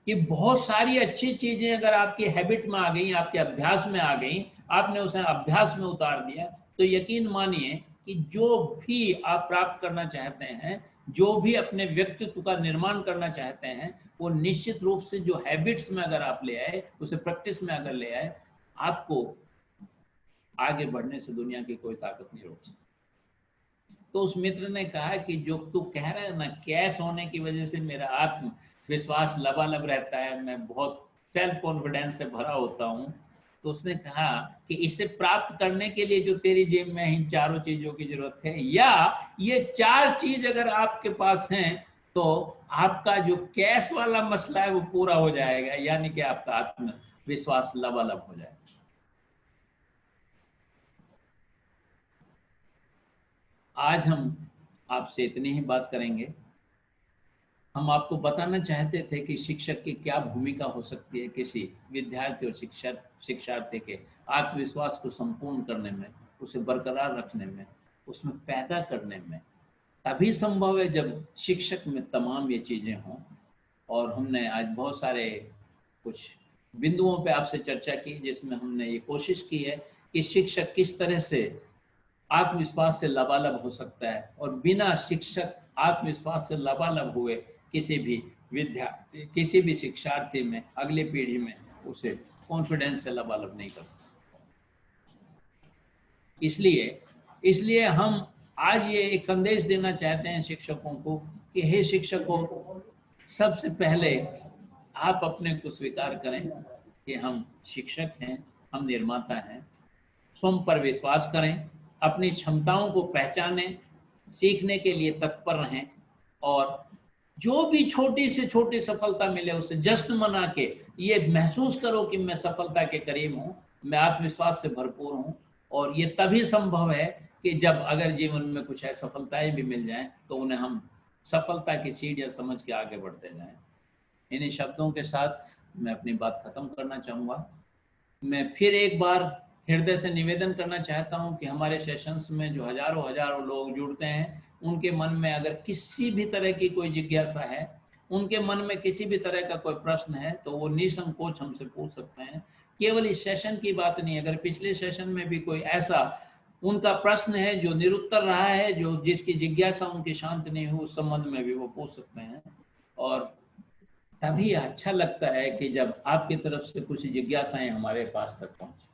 कि बहुत सारी अच्छी चीजें अगर आपकी हैबिट में आ गई, आपके अभ्यास में आ गई, आपने उसे अभ्यास में उतार दिया, तो यकीन मानिए कि जो भी आप प्राप्त करना चाहते हैं, जो भी अपने व्यक्तित्व का निर्माण करना चाहते हैं, वो निश्चित रूप से जो हैबिट्स में अगर आप ले आए, उसे प्रैक्टिस में अगर ले आए, आपको आगे बढ़ने से दुनिया की कोई ताकत नहीं रोक सकती। तो उस मित्र ने कहा कि जो तू कह रहा है ना, कैश होने की वजह से मेरा आत्मविश्वास लबालब रहता है, मैं बहुत सेल्फ कॉन्फिडेंस से भरा होता हूँ, तो उसने कहा कि इसे प्राप्त करने के लिए जो तेरी जेब में इन चारों चीजों की जरूरत है, या ये 4 चीज अगर आपके पास हैं, तो आपका जो कैश वाला मसला है वो पूरा हो जाएगा, यानी कि आपका आत्मविश्वास लबालब हो जाएगा। आज हम आपसे इतनी ही बात करेंगे। हम आपको बताना चाहते थे कि शिक्षक की क्या भूमिका हो सकती है किसी विद्यार्थी और शिक्षार्थी के आत्मविश्वास को संपूर्ण करने में, उसे बरकरार रखने में, उसमें पैदा करने में। तभी संभव है जब शिक्षक में तमाम ये चीजें हों। और हमने आज बहुत सारे कुछ बिंदुओं पे आपसे चर्चा की, जिसमें हमने ये कोशिश की है कि शिक्षक किस तरह से आत्मविश्वास से लबालब हो सकता है, और बिना शिक्षक आत्मविश्वास से लबालब हुए किसी भी विद्यार्थी, किसी भी शिक्षार्थी में, अगली पीढ़ी में उसे कॉन्फिडेंस से लबालब नहीं कर सकता। इसलिए हम आज ये एक संदेश देना चाहते हैं शिक्षकों को कि हे शिक्षकों, सबसे पहले आप अपने को स्वीकार करें कि हम शिक्षक हैं, हम निर्माता हैं। स्वयं पर विश्वास करें, अपनी क्षमताओं को पहचानें, सीखने के लिए तत्पर रहें, और जो भी छोटी से छोटी सफलता मिले उसे जश्न मना के ये महसूस करो कि मैं सफलता के करीब हूँ, मैं आत्मविश्वास से भरपूर हूँ। और ये तभी संभव है कि जब अगर जीवन में कुछ असफलताएं भी मिल जाएं तो उन्हें हम सफलता की सीढ़ियां समझ के आगे बढ़ते जाएं। इन्हीं शब्दों के साथ मैं अपनी बात खत्म करना चाहूँगा। मैं फिर एक बार हृदय से निवेदन करना चाहता हूं कि हमारे सेशंस में जो हजारों लोग जुड़ते हैं, उनके मन में अगर किसी भी तरह की कोई जिज्ञासा है, उनके मन में किसी भी तरह का कोई प्रश्न है तो वो निसंकोच हमसे पूछ सकते हैं। केवल इस सेशन की बात नहीं, अगर पिछले सेशन में भी कोई ऐसा उनका प्रश्न है जो निरुत्तर रहा है, जो जिसकी जिज्ञासा उनकी शांत नहीं हुई, उस संबंध में भी वो पूछ सकते हैं। और तभी अच्छा लगता है कि जब आपकी तरफ से कुछ जिज्ञासाएं हमारे पास तक पहुंचे।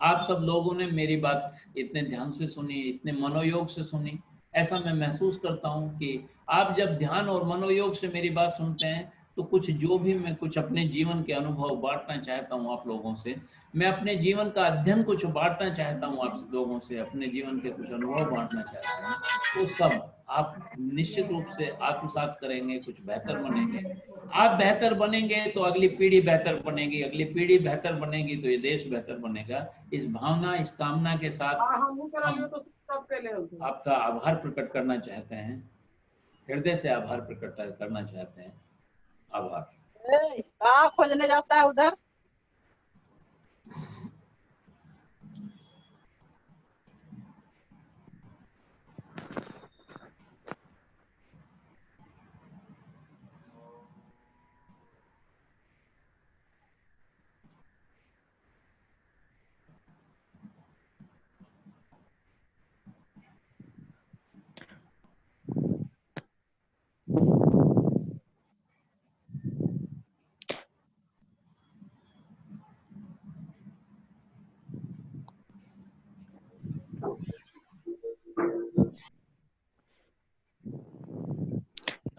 आप सब लोगों ने मेरी बात इतने ध्यान से सुनी, इतने मनोयोग से सुनी। ऐसा मैं महसूस करता हूँ कि आप जब ध्यान और मनोयोग से मेरी बात सुनते हैं तो कुछ जो भी मैं कुछ अपने जीवन के अनुभव बांटना चाहता हूँ आप लोगों से, मैं अपने जीवन का अध्ययन कुछ बांटना चाहता हूँ आप लोगों से, अपने जीवन के कुछ अनुभव बांटना चाहता हूँ, तो सब आप निश्चित रूप से आत्मसात करेंगे, कुछ बेहतर बनेंगे। आप बेहतर बनेंगे तो अगली पीढ़ी बेहतर बनेगी, अगली पीढ़ी बेहतर बनेगी तो ये देश बेहतर बनेगा। इस भावना, इस कामना के साथ हम आपका आभार प्रकट करना चाहते हैं, हृदय से आभार प्रकट करना चाहते हैं। आभार। कहाँ खोजने जाता है उधर?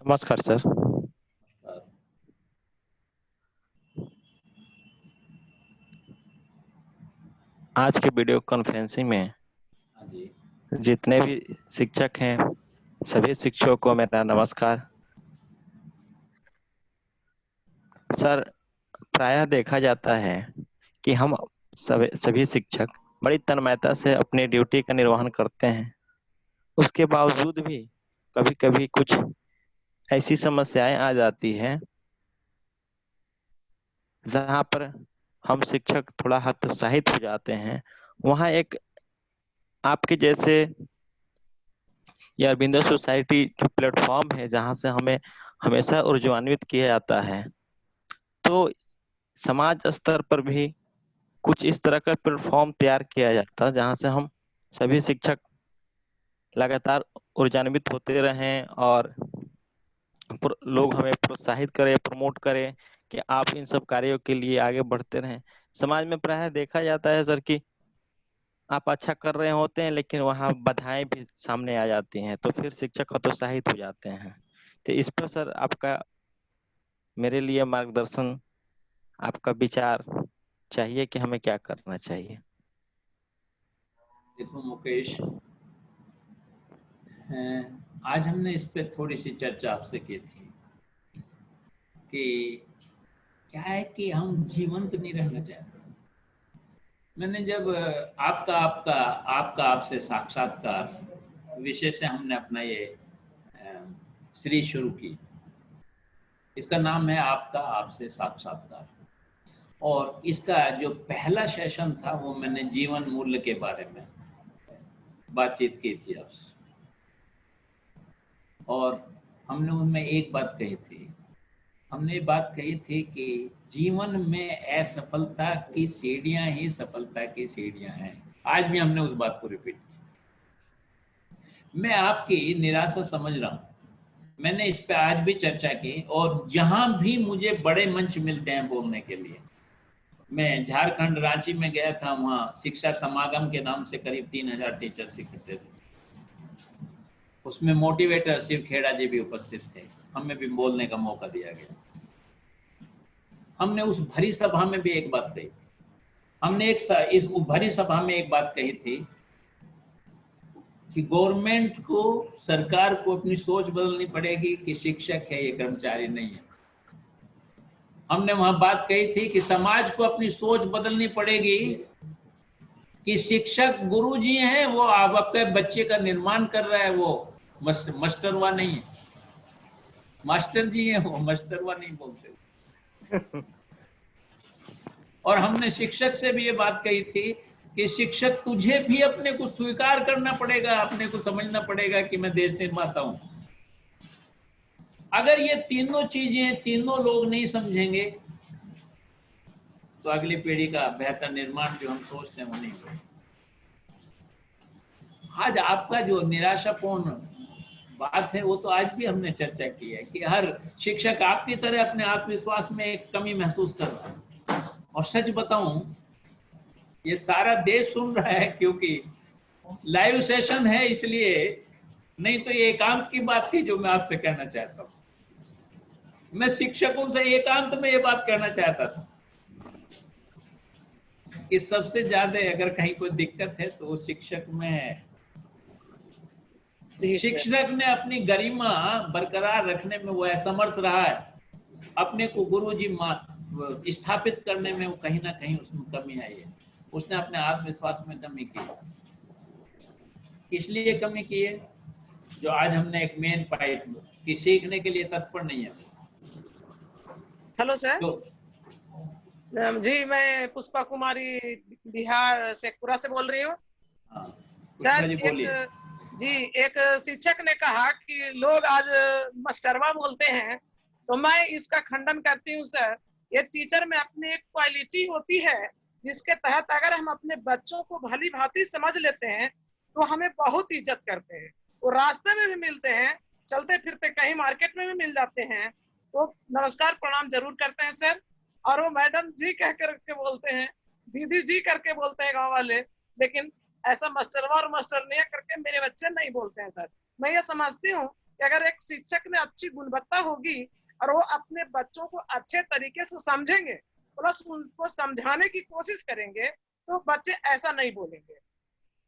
नमस्कार सर। आज के वीडियो कॉन्फ्रेंसिंग में जितने भी शिक्षक हैं, सभी शिक्षकों को मेरा नमस्कार। सर, प्रायः देखा जाता है कि हम सभी शिक्षक बड़ी तन्मयता से अपनी ड्यूटी का निर्वहन करते हैं। उसके बावजूद भी कभी कभी कुछ ऐसी समस्याएं आ जाती हैं जहां पर हम शिक्षक थोड़ा हतोत्साहित हो जाते हैं। वहां एक आपके जैसे ये अरविंदो सोसाइटी जो प्लेटफॉर्म है जहां से हमें हमेशा ऊर्जान्वित किया जाता है, तो समाज स्तर पर भी कुछ इस तरह का प्लेटफॉर्म तैयार किया जाता है जहां से हम सभी शिक्षक लगातार ऊर्जान्वित होते रहें और लोग हमें प्रोत्साहित करें, प्रमोट करें कि आप इन सब कार्यों के लिए आगे बढ़ते रहें। समाज में प्रायः देखा जाता है सर कि आप अच्छा कर रहे होते हैं लेकिन वहाँ बाधाएं भी सामने आ जाती हैं, तो फिर शिक्षक हतोत्साहित हो जाते हैं। तो इस पर सर आपका मेरे लिए मार्गदर्शन, आपका विचार चाहिए कि हमें क्या करना चाहिए। देखो मुकेश, आज हमने इस पे थोड़ी सी चर्चा आपसे की थी कि क्या है कि हम जीवंत नहीं रहना चाहते। मैंने जब आपका आपसे साक्षात्कार विषय से हमने अपना ये सीरीज शुरू की, इसका नाम है आपका आपसे साक्षात्कार। और इसका जो पहला सेशन था वो मैंने जीवन मूल्य के बारे में बातचीत की थी आपसे, और हमने उनमें एक बात कही थी, हमने ये बात कही थी कि जीवन में असफलता की सीढ़ियां ही सफलता की सीढ़ियां हैं। आज भी हमने उस बात को रिपीट की। मैं आपकी निराशा समझ रहा हूं, मैंने इस पे आज भी चर्चा की, और जहां भी मुझे बड़े मंच मिलते हैं बोलने के लिए, मैं झारखंड रांची में गया था, वहाँ शिक्षा समागम के नाम से करीब 3000 टीचर इकट्ठे थे। उसमें मोटिवेटर शिव खेड़ा जी भी उपस्थित थे, हमें भी बोलने का मौका दिया गया। हमने उस भरी सभा में भी एक बात कही, हमने इस भरी सभा में एक बात कही थी कि गवर्नमेंट को, सरकार को अपनी सोच बदलनी पड़ेगी कि शिक्षक है ये कर्मचारी नहीं है। हमने वहां बात कही थी कि समाज को अपनी सोच बदलनी पड़ेगी कि शिक्षक गुरुजी हैं, वो आपके बच्चे का निर्माण कर रहा है, वो मास्टरवा नहीं है। मास्टर जी हैं वो, मास्टरवा नहीं बोलते। और हमने शिक्षक से भी ये बात कही थी कि शिक्षक तुझे भी अपने को स्वीकार करना पड़ेगा, अपने को समझना पड़ेगा कि मैं देश निर्माता हूं। अगर ये तीनों चीजें तीनों लोग नहीं समझेंगे तो अगली पीढ़ी का बेहतर निर्माण जो हम सोचते हैं वो नहीं होगा। आज आपका जो निराशापूर्ण बात है वो तो आज भी हमने चर्चा की है कि हर शिक्षक आपकी तरह अपने आत्मविश्वास में एक कमी महसूस कर रहा है। और सच बताऊं, ये सारा देश सुन रहा है क्योंकि लाइव सेशन है, इसलिए नहीं तो ये एकांत की बात थी जो मैं आपसे कहना चाहता हूँ। मैं शिक्षकों से एकांत में ये बात कहना चाहता था कि सबसे ज्यादा अगर कहीं कोई दिक्कत है तो वो शिक्षक में है। शिक्षक ने अपनी गरिमा बरकरार रखने में वो असमर्थ रहा है, अपने को गुरुजी स्थापित करने में वो कहीं ना कहीं उसमें कमी आई है। उसने अपने आत्मविश्वास में कमी की है। इसलिए कमी की है जो आज हमने एक मेन पॉइंट कि सीखने के लिए तत्पर नहीं है। हेलो सर जी, मैं पुष्पा कुमारी बिहार शेखपुरा से बोल रही हूँ। सर एक शिक्षक ने कहा कि लोग आज मास्टरवा बोलते हैं, तो मैं इसका खंडन करती हूँ सर। ये टीचर में अपनी एक क्वालिटी होती है जिसके तहत अगर हम अपने बच्चों को भली भांति समझ लेते हैं तो हमें बहुत इज्जत करते हैं। वो रास्ते में भी मिलते हैं, चलते फिरते कहीं मार्केट में भी मिल जाते हैं तो नमस्कार प्रणाम जरूर करते हैं सर। और वो मैडम जी कह करके बोलते हैं, दीदी जी करके बोलते हैं गाँव वाले, लेकिन ऐसा मास्टरवा और मास्टरनिया करके मेरे बच्चे नहीं बोलते हैं सर। मैं ये समझती हूँ कि अगर एक शिक्षक में अच्छी गुणवत्ता होगी और वो अपने बच्चों को अच्छे तरीके से समझेंगे प्लस उनको समझाने की कोशिश करेंगे तो बच्चे ऐसा नहीं बोलेंगे।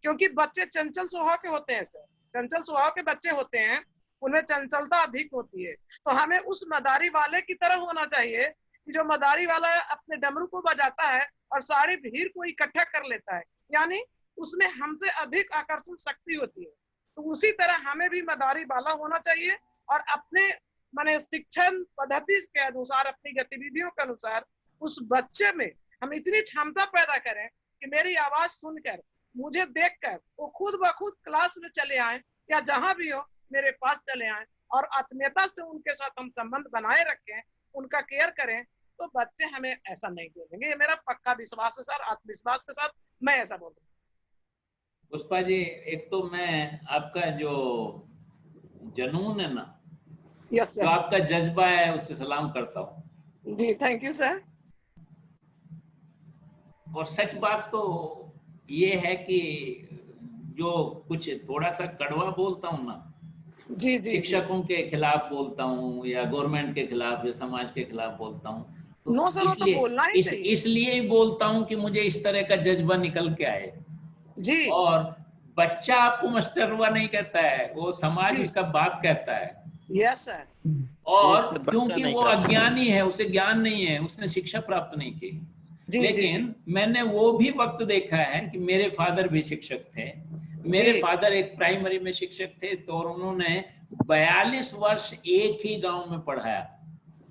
क्योंकि बच्चे चंचल स्वभाव के होते हैं सर, चंचल स्वभाव के बच्चे होते हैं, उनमें चंचलता अधिक होती है। तो हमें उस मदारी वाले की तरह होना चाहिए कि जो मदारी वाला अपने डमरू को बजाता है और सारी भीड़ को इकट्ठा कर लेता है, यानी उसमें हमसे अधिक आकर्षण शक्ति होती है। तो उसी तरह हमें भी मदारी वाला होना चाहिए और अपने माने शिक्षण पद्धति के अनुसार, अपनी गतिविधियों के अनुसार उस बच्चे में हम इतनी क्षमता पैदा करें कि मेरी आवाज सुनकर, मुझे देखकर वो खुद ब खुद क्लास में चले आए या जहां भी हो मेरे पास चले आए और आत्मीयता से उनके साथ हम संबंध बनाए रखें, उनका केयर करें, तो बच्चे हमें ऐसा नहीं बोलेंगे। ये मेरा पक्का विश्वास है सर, आत्मविश्वास के साथ मैं ऐसा बोल रहा हूँ। पुष्पा जी, एक तो मैं आपका जो जुनून है ना, यस सर, जो आपका जज्बा है उससे सलाम करता हूँ जी। Thank you sir. और सच बात तो ये है कि जो कुछ थोड़ा सा कड़वा बोलता हूँ ना, जी जी, शिक्षकों के खिलाफ बोलता हूँ या गवर्नमेंट के खिलाफ या समाज के खिलाफ बोलता हूँ, तो नो सर, वो तो बोलना ही चाहिए। इसलिए ही बोलता हूँ कि मुझे इस तरह का जज्बा निकल के आए जी। और बच्चा आपको मास्टरवा नहीं कहता है, वो समाज उसका बाप कहता है। Yes sir. और क्योंकि वो अज्ञानी है, उसे ज्ञान नहीं है, उसने शिक्षा प्राप्त नहीं की। लेकिन मैंने वो भी वक्त देखा है कि मेरे फादर भी शिक्षक थे। मेरे फादर एक प्राइमरी में शिक्षक थे, तो उन्होंने 42 वर्ष एक ही गांव में पढ़ाया,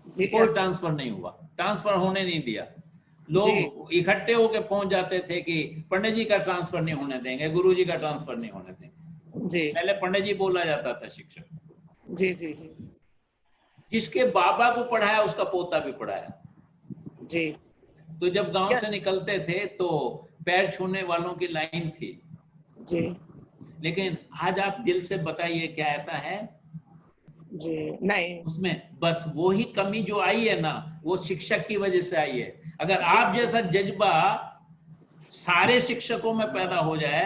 कोई ट्रांसफर नहीं हुआ, ट्रांसफर होने नहीं दिया। लोग इकट्ठे होके पहुंच जाते थे कि पंडित जी का ट्रांसफर नहीं होने देंगे, गुरुजी का ट्रांसफर नहीं होने देंगे। पहले पंडित जी बोला जाता था शिक्षक। जी जी जी। जिसके बाबा को पढ़ाया उसका पोता भी पढ़ाया। जी। तो जब गांव से निकलते थे तो पैर छूने वालों की लाइन थी। जी। लेकिन आज आप दिल से बताइए, क्या ऐसा है? जी नहीं। उसमें बस वो ही कमी जो आई है ना, वो शिक्षक की वजह से आई है। अगर आप जैसा जज्बा सारे शिक्षकों में पैदा हो जाए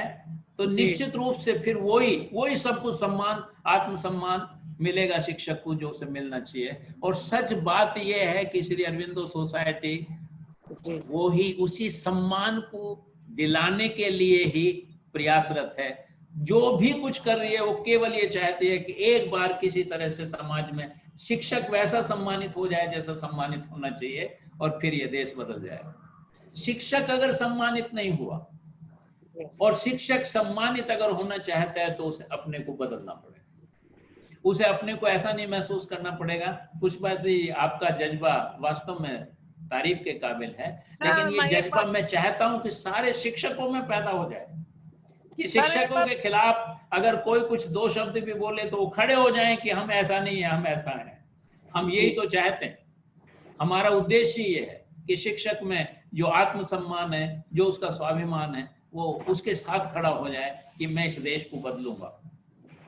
तो निश्चित रूप से फिर वही सबको सम्मान, आत्मसम्मान मिलेगा शिक्षक को जो उसे मिलना चाहिए। और सच बात यह है कि श्री अरविंदो सोसाइटी वो ही उसी सम्मान को दिलाने के लिए ही प्रयासरत है। जो भी कुछ कर रही है वो केवल ये चाहती है कि एक बार किसी तरह से समाज में शिक्षक वैसा सम्मानित हो जाए जैसा सम्मानित होना चाहिए, और फिर ये देश बदल जाएगा। शिक्षक अगर सम्मानित नहीं हुआ और शिक्षक सम्मानित अगर होना चाहता है तो उसे अपने को बदलना पड़ेगा, उसे अपने को ऐसा नहीं महसूस करना पड़ेगा। कुछ बात भी आपका जज्बा वास्तव में तारीफ के काबिल है, लेकिन ये जज्बा मैं चाहता हूं कि सारे शिक्षकों में पैदा हो जाए कि शिक्षकों के खिलाफ अगर कोई कुछ दो शब्द भी बोले तो वो खड़े हो जाएं कि हम ऐसा नहीं है, हम ऐसा है। हम यही तो चाहते हैं। हमारा उद्देश्य ये है कि शिक्षक में जो आत्मसम्मान है, जो उसका स्वाभिमान है, वो उसके साथ खड़ा हो जाए कि मैं इस देश को बदलूंगा,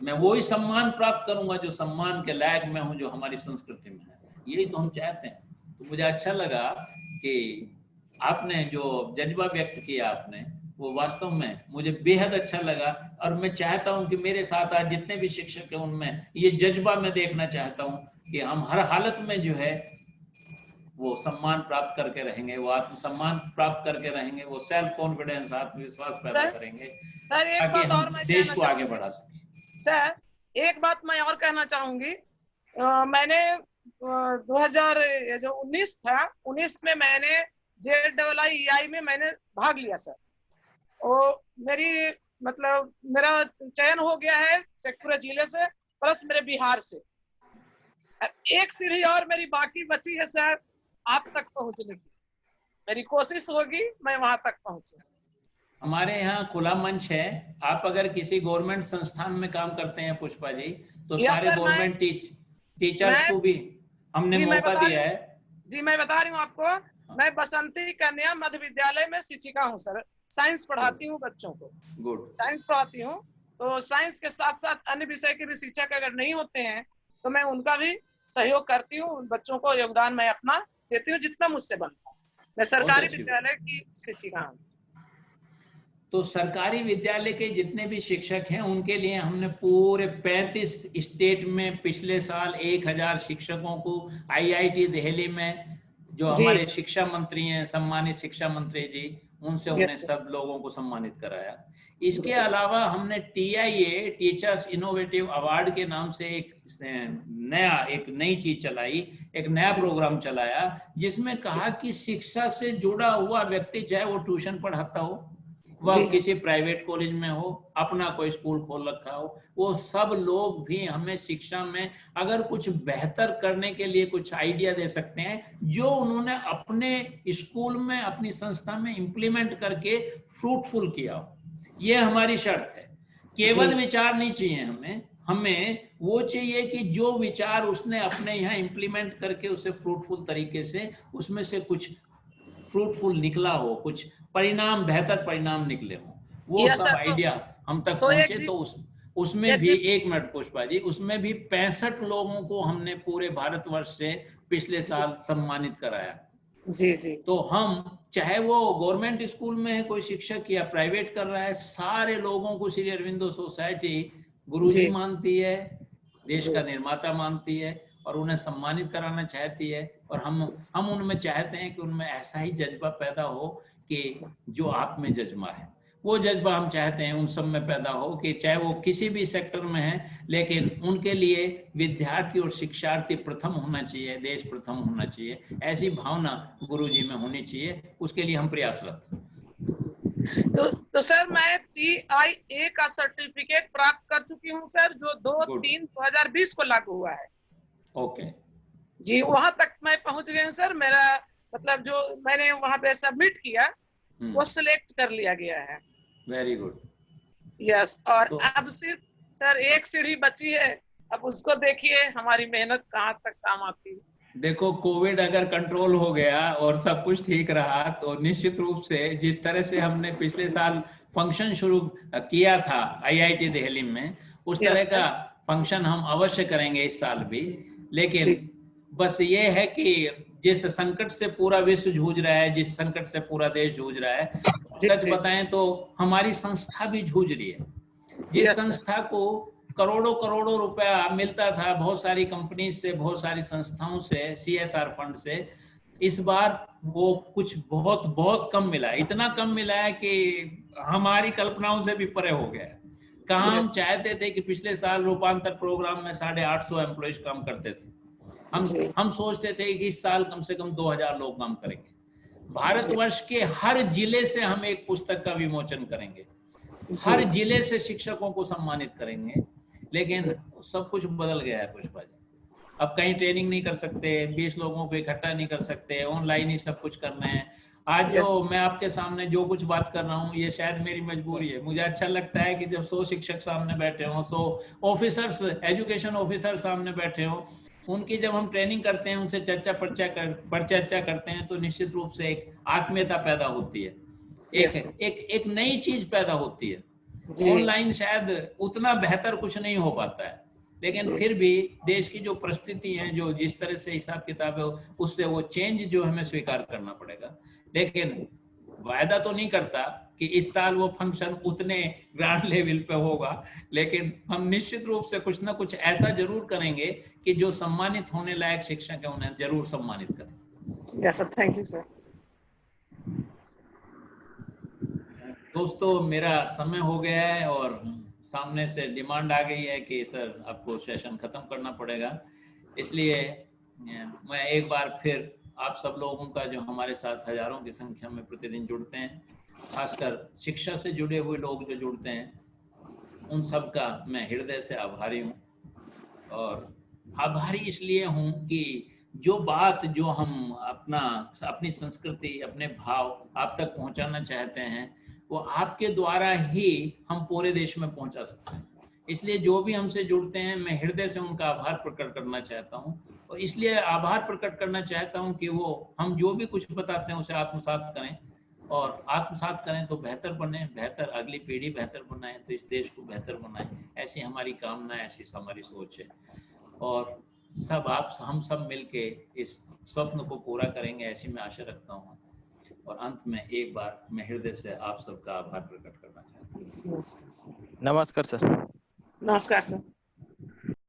मैं वही सम्मान प्राप्त करूंगा जो सम्मान के लायक मैं हूं, जो हमारी संस्कृति में है। यही तो हम चाहते हैं। तो मुझे अच्छा लगा कि आपने जो जज्बा व्यक्त किया आपने, वो वास्तव में मुझे बेहद अच्छा लगा। और मैं चाहता हूं कि मेरे साथ आज जितने भी शिक्षक हैं उनमें ये जज्बा मैं देखना चाहता हूं कि हम हर हालत में जो है वो सम्मान प्राप्त करके रहेंगे, वो आत्मसम्मान प्राप्त करके रहेंगे, वो सेल्फ कॉन्फिडेंस, आत्मविश्वास पैदा करेंगे ताकि हम देश को आगे बढ़ा सकें। सर एक बात मैं और कहना चाहूंगी, मैंने 2019 था, 19 में मैंने JEE में मैंने भाग लिया सर। और मेरा चयन हो गया है शेखपुरा जिले से प्लस मेरे बिहार से। एक सीढ़ी और मेरी बाकी बची है सर आप तक पहुंचने की। मेरी कोशिश होगी मैं वहां तक पहुंचूं। हमारे यहाँ खुला मंच है, आप अगर किसी गवर्नमेंट संस्थान में काम करते हैं पुष्पा जी, तो सारे गवर्नमेंट टीचर्स को भी हमने मौका दिया है। जी मैं बता रही हूँ आपको, मैं बसंती कन्या मध्य विद्यालय में शिक्षिका हूँ सर। साइंस पढ़ाती हूँ बच्चों को। गुड। साइंस पढ़ाती हूँ, तो साइंस के साथ साथ अन्य विषय के भी शिक्षक अगर नहीं होते हैं तो मैं उनका भी सहयोग करती हूँ, बच्चों को योगदान मैं अपना देती हूँ जितना मुझसे बनता है। मैं सरकारी विद्यालय की शिक्षिका हूँ। तो सरकारी विद्यालय के जितने भी शिक्षक हैं उनके लिए हमने पूरे 35 स्टेट में पिछले साल 1000 शिक्षकों को IIT दिल्ली में जो हमारे शिक्षा मंत्री हैं, सम्मानित शिक्षा मंत्री जी, उनसे उन्हें सब लोगों को सम्मानित कराया। इसके अलावा हमने TIA टीचर्स इनोवेटिव अवार्ड के नाम से एक नई चीज चलाई, एक नया प्रोग्राम चलाया, जिसमें कहा कि शिक्षा से जुड़ा हुआ व्यक्ति, चाहे वो ट्यूशन पढ़ाता हो, वह किसी प्राइवेट कॉलेज में हो, अपना कोई स्कूल खोल रखा हो, वो सब लोग भी हमें शिक्षा में अगर कुछ बेहतर करने के लिए कुछ आइडिया दे सकते हैं जो उन्होंने अपने स्कूल में, अपनी संस्था में इम्प्लीमेंट करके फ्रूटफुल किया हो। ये हमारी शर्त है। केवल विचार नहीं चाहिए हमें वो चाहिए कि जो विचार उसने अपने यहाँ इम्प्लीमेंट करके उसे फ्रूटफुल तरीके से, उसमें से कुछ फ्रूटफुल निकला हो, कुछ परिणाम, बेहतर परिणाम निकले हो, वो सब आइडिया हम तक पहुंचे। तो उसमें भी 1 मिनट पुष्पा जी, उसमें भी 65 लोगों को हमने पूरे भारतवर्ष से पिछले साल सम्मानित कराया। जी। तो हम चाहे वो गवर्नमेंट स्कूल में है कोई शिक्षक या प्राइवेट कर रहा है, सारे लोगों को श्री अरविंदो सोसाइटी गुरुजी मानती है, देश का निर्माता मानती है और उन्हें सम्मानित कराना चाहती है। और हम उनमें चाहते हैं कि उनमें ऐसा ही जज्बा पैदा हो कि जो आप में जज्बा है, वो जज्बा हम चाहते हैं उन सब में पैदा हो कि चाहे वो किसी भी सेक्टर में है, लेकिन उनके लिए विद्यार्थी और शिक्षार्थी प्रथम होना चाहिए, देश प्रथम होना चाहिए। ऐसी भावना गुरुजी में होनी चाहिए, उसके लिए हम प्रयासरत। तो सर मैं TIA का सर्टिफिकेट प्राप्त कर चुकी हूँ सर, जो 2/3/2020 को लागू हुआ है। ओके जी, वहां तक मैं पहुंच गई हूँ सर। मेरा मतलब जो मैंने वहां पे सबमिट किया वो सिलेक्ट कर लिया गया है। Very good. यस। और अब सिर्फ सर एक सीढ़ी बची है, अब उसको देखिए हमारी मेहनत कहाँ तक काम आती है। देखो, कोविड अगर कंट्रोल हो गया और सब कुछ ठीक रहा तो निश्चित रूप से जिस तरह से हमने पिछले साल फंक्शन शुरू किया था IIT दिल्ली में, उस तरह का फंक्शन हम अवश्य करेंगे इस साल भी। लेकिन बस ये है कि जिस संकट से पूरा विश्व जूझ रहा है, जिस संकट से पूरा देश जूझ रहा है, सच बताएं तो हमारी संस्था भी जूझ रही है। जिस संस्था को करोड़ों करोड़ों रुपया मिलता था बहुत सारी कंपनी से, बहुत सारी संस्थाओं से, CSR फंड से, इस बार वो कुछ बहुत बहुत कम मिला। इतना कम मिला है कि हमारी कल्पनाओं से भी परे हो गया। कहाँ हम चाहते थे कि पिछले साल रूपांतर प्रोग्राम में 850 एम्प्लॉइज काम करते थे, हम सोचते थे कि इस साल कम से कम 2000 लोग काम करेंगे। भारतवर्ष के हर जिले से हम एक पुस्तक का विमोचन करेंगे, हर जिले से शिक्षकों को सम्मानित करेंगे। लेकिन सब कुछ बदल गया है पुष्पा जी। अब कहीं ट्रेनिंग नहीं कर सकते, 20 लोगों को इकट्ठा नहीं कर सकते, ऑनलाइन ही सब कुछ करना है। आज जो मैं आपके सामने जो कुछ बात कर रहा हूँ, ये शायद मेरी मजबूरी है। मुझे अच्छा लगता है कि जब 100 शिक्षक सामने बैठे हों, 100 ऑफिसर्स, एजुकेशन ऑफिसर सामने बैठे हों, उनकी जब हम ट्रेनिंग करते हैं, उनसे परिचर्चा करते हैं, तो निश्चित रूप से एक आत्मीयता पैदा होती है, एक नई चीज पैदा होती है। ऑनलाइन शायद उतना बेहतर कुछ नहीं हो पाता है, लेकिन फिर भी देश की जो परिस्थिति है, जो जिस तरह से हिसाब किताब है, उससे वो चेंज जो हमें स्वीकार करना पड़ेगा। लेकिन वायदा तो नहीं करता कि इस साल वो फंक्शन उतने ग्रांड लेवल पे होगा, लेकिन हम निश्चित रूप से कुछ ना कुछ ऐसा जरूर करेंगे कि जो सम्मानित होने लायक शिक्षक है उन्हें जरूर सम्मानित करें। Yes sir, thank you sir. दोस्तों, मेरा समय हो गया है और सामने से डिमांड आ गई है कि सर आपको सेशन खत्म करना पड़ेगा, इसलिए मैं एक बार फिर आप सब लोगों का, जो हमारे साथ हजारों की संख्या में प्रतिदिन जुड़ते हैं, खासकर शिक्षा से जुड़े हुए लोग जो जुड़ते हैं, उन सब का मैं हृदय से आभारी हूँ। और आभारी इसलिए हूँ कि जो बात जो हम अपनी संस्कृति, अपने भाव आप तक पहुँचाना चाहते हैं, वो आपके द्वारा ही हम पूरे देश में पहुँचा सकते हैं। इसलिए जो भी हमसे जुड़ते हैं, मैं हृदय से उनका आभार प्रकट करना चाहता हूँ। और इसलिए आभार प्रकट करना चाहता हूँ कि वो हम जो भी कुछ बताते हैं उसे आत्मसात करें, और आत्मसात करें तो बेहतर बने, बेहतर अगली पीढ़ी बेहतर बनाए, तो इस देश को बेहतर बनाए, ऐसी हमारी कामना, ऐसी हमारी सोच है। और हम सब मिलके इस स्वप्न को पूरा करेंगे, ऐसी मैं आशा रखता हूँ। और अंत में एक बार मैं हृदय से आप सबका आभार प्रकट करना चाहता हूँ। नमस्कार सर। नमस्कार सर।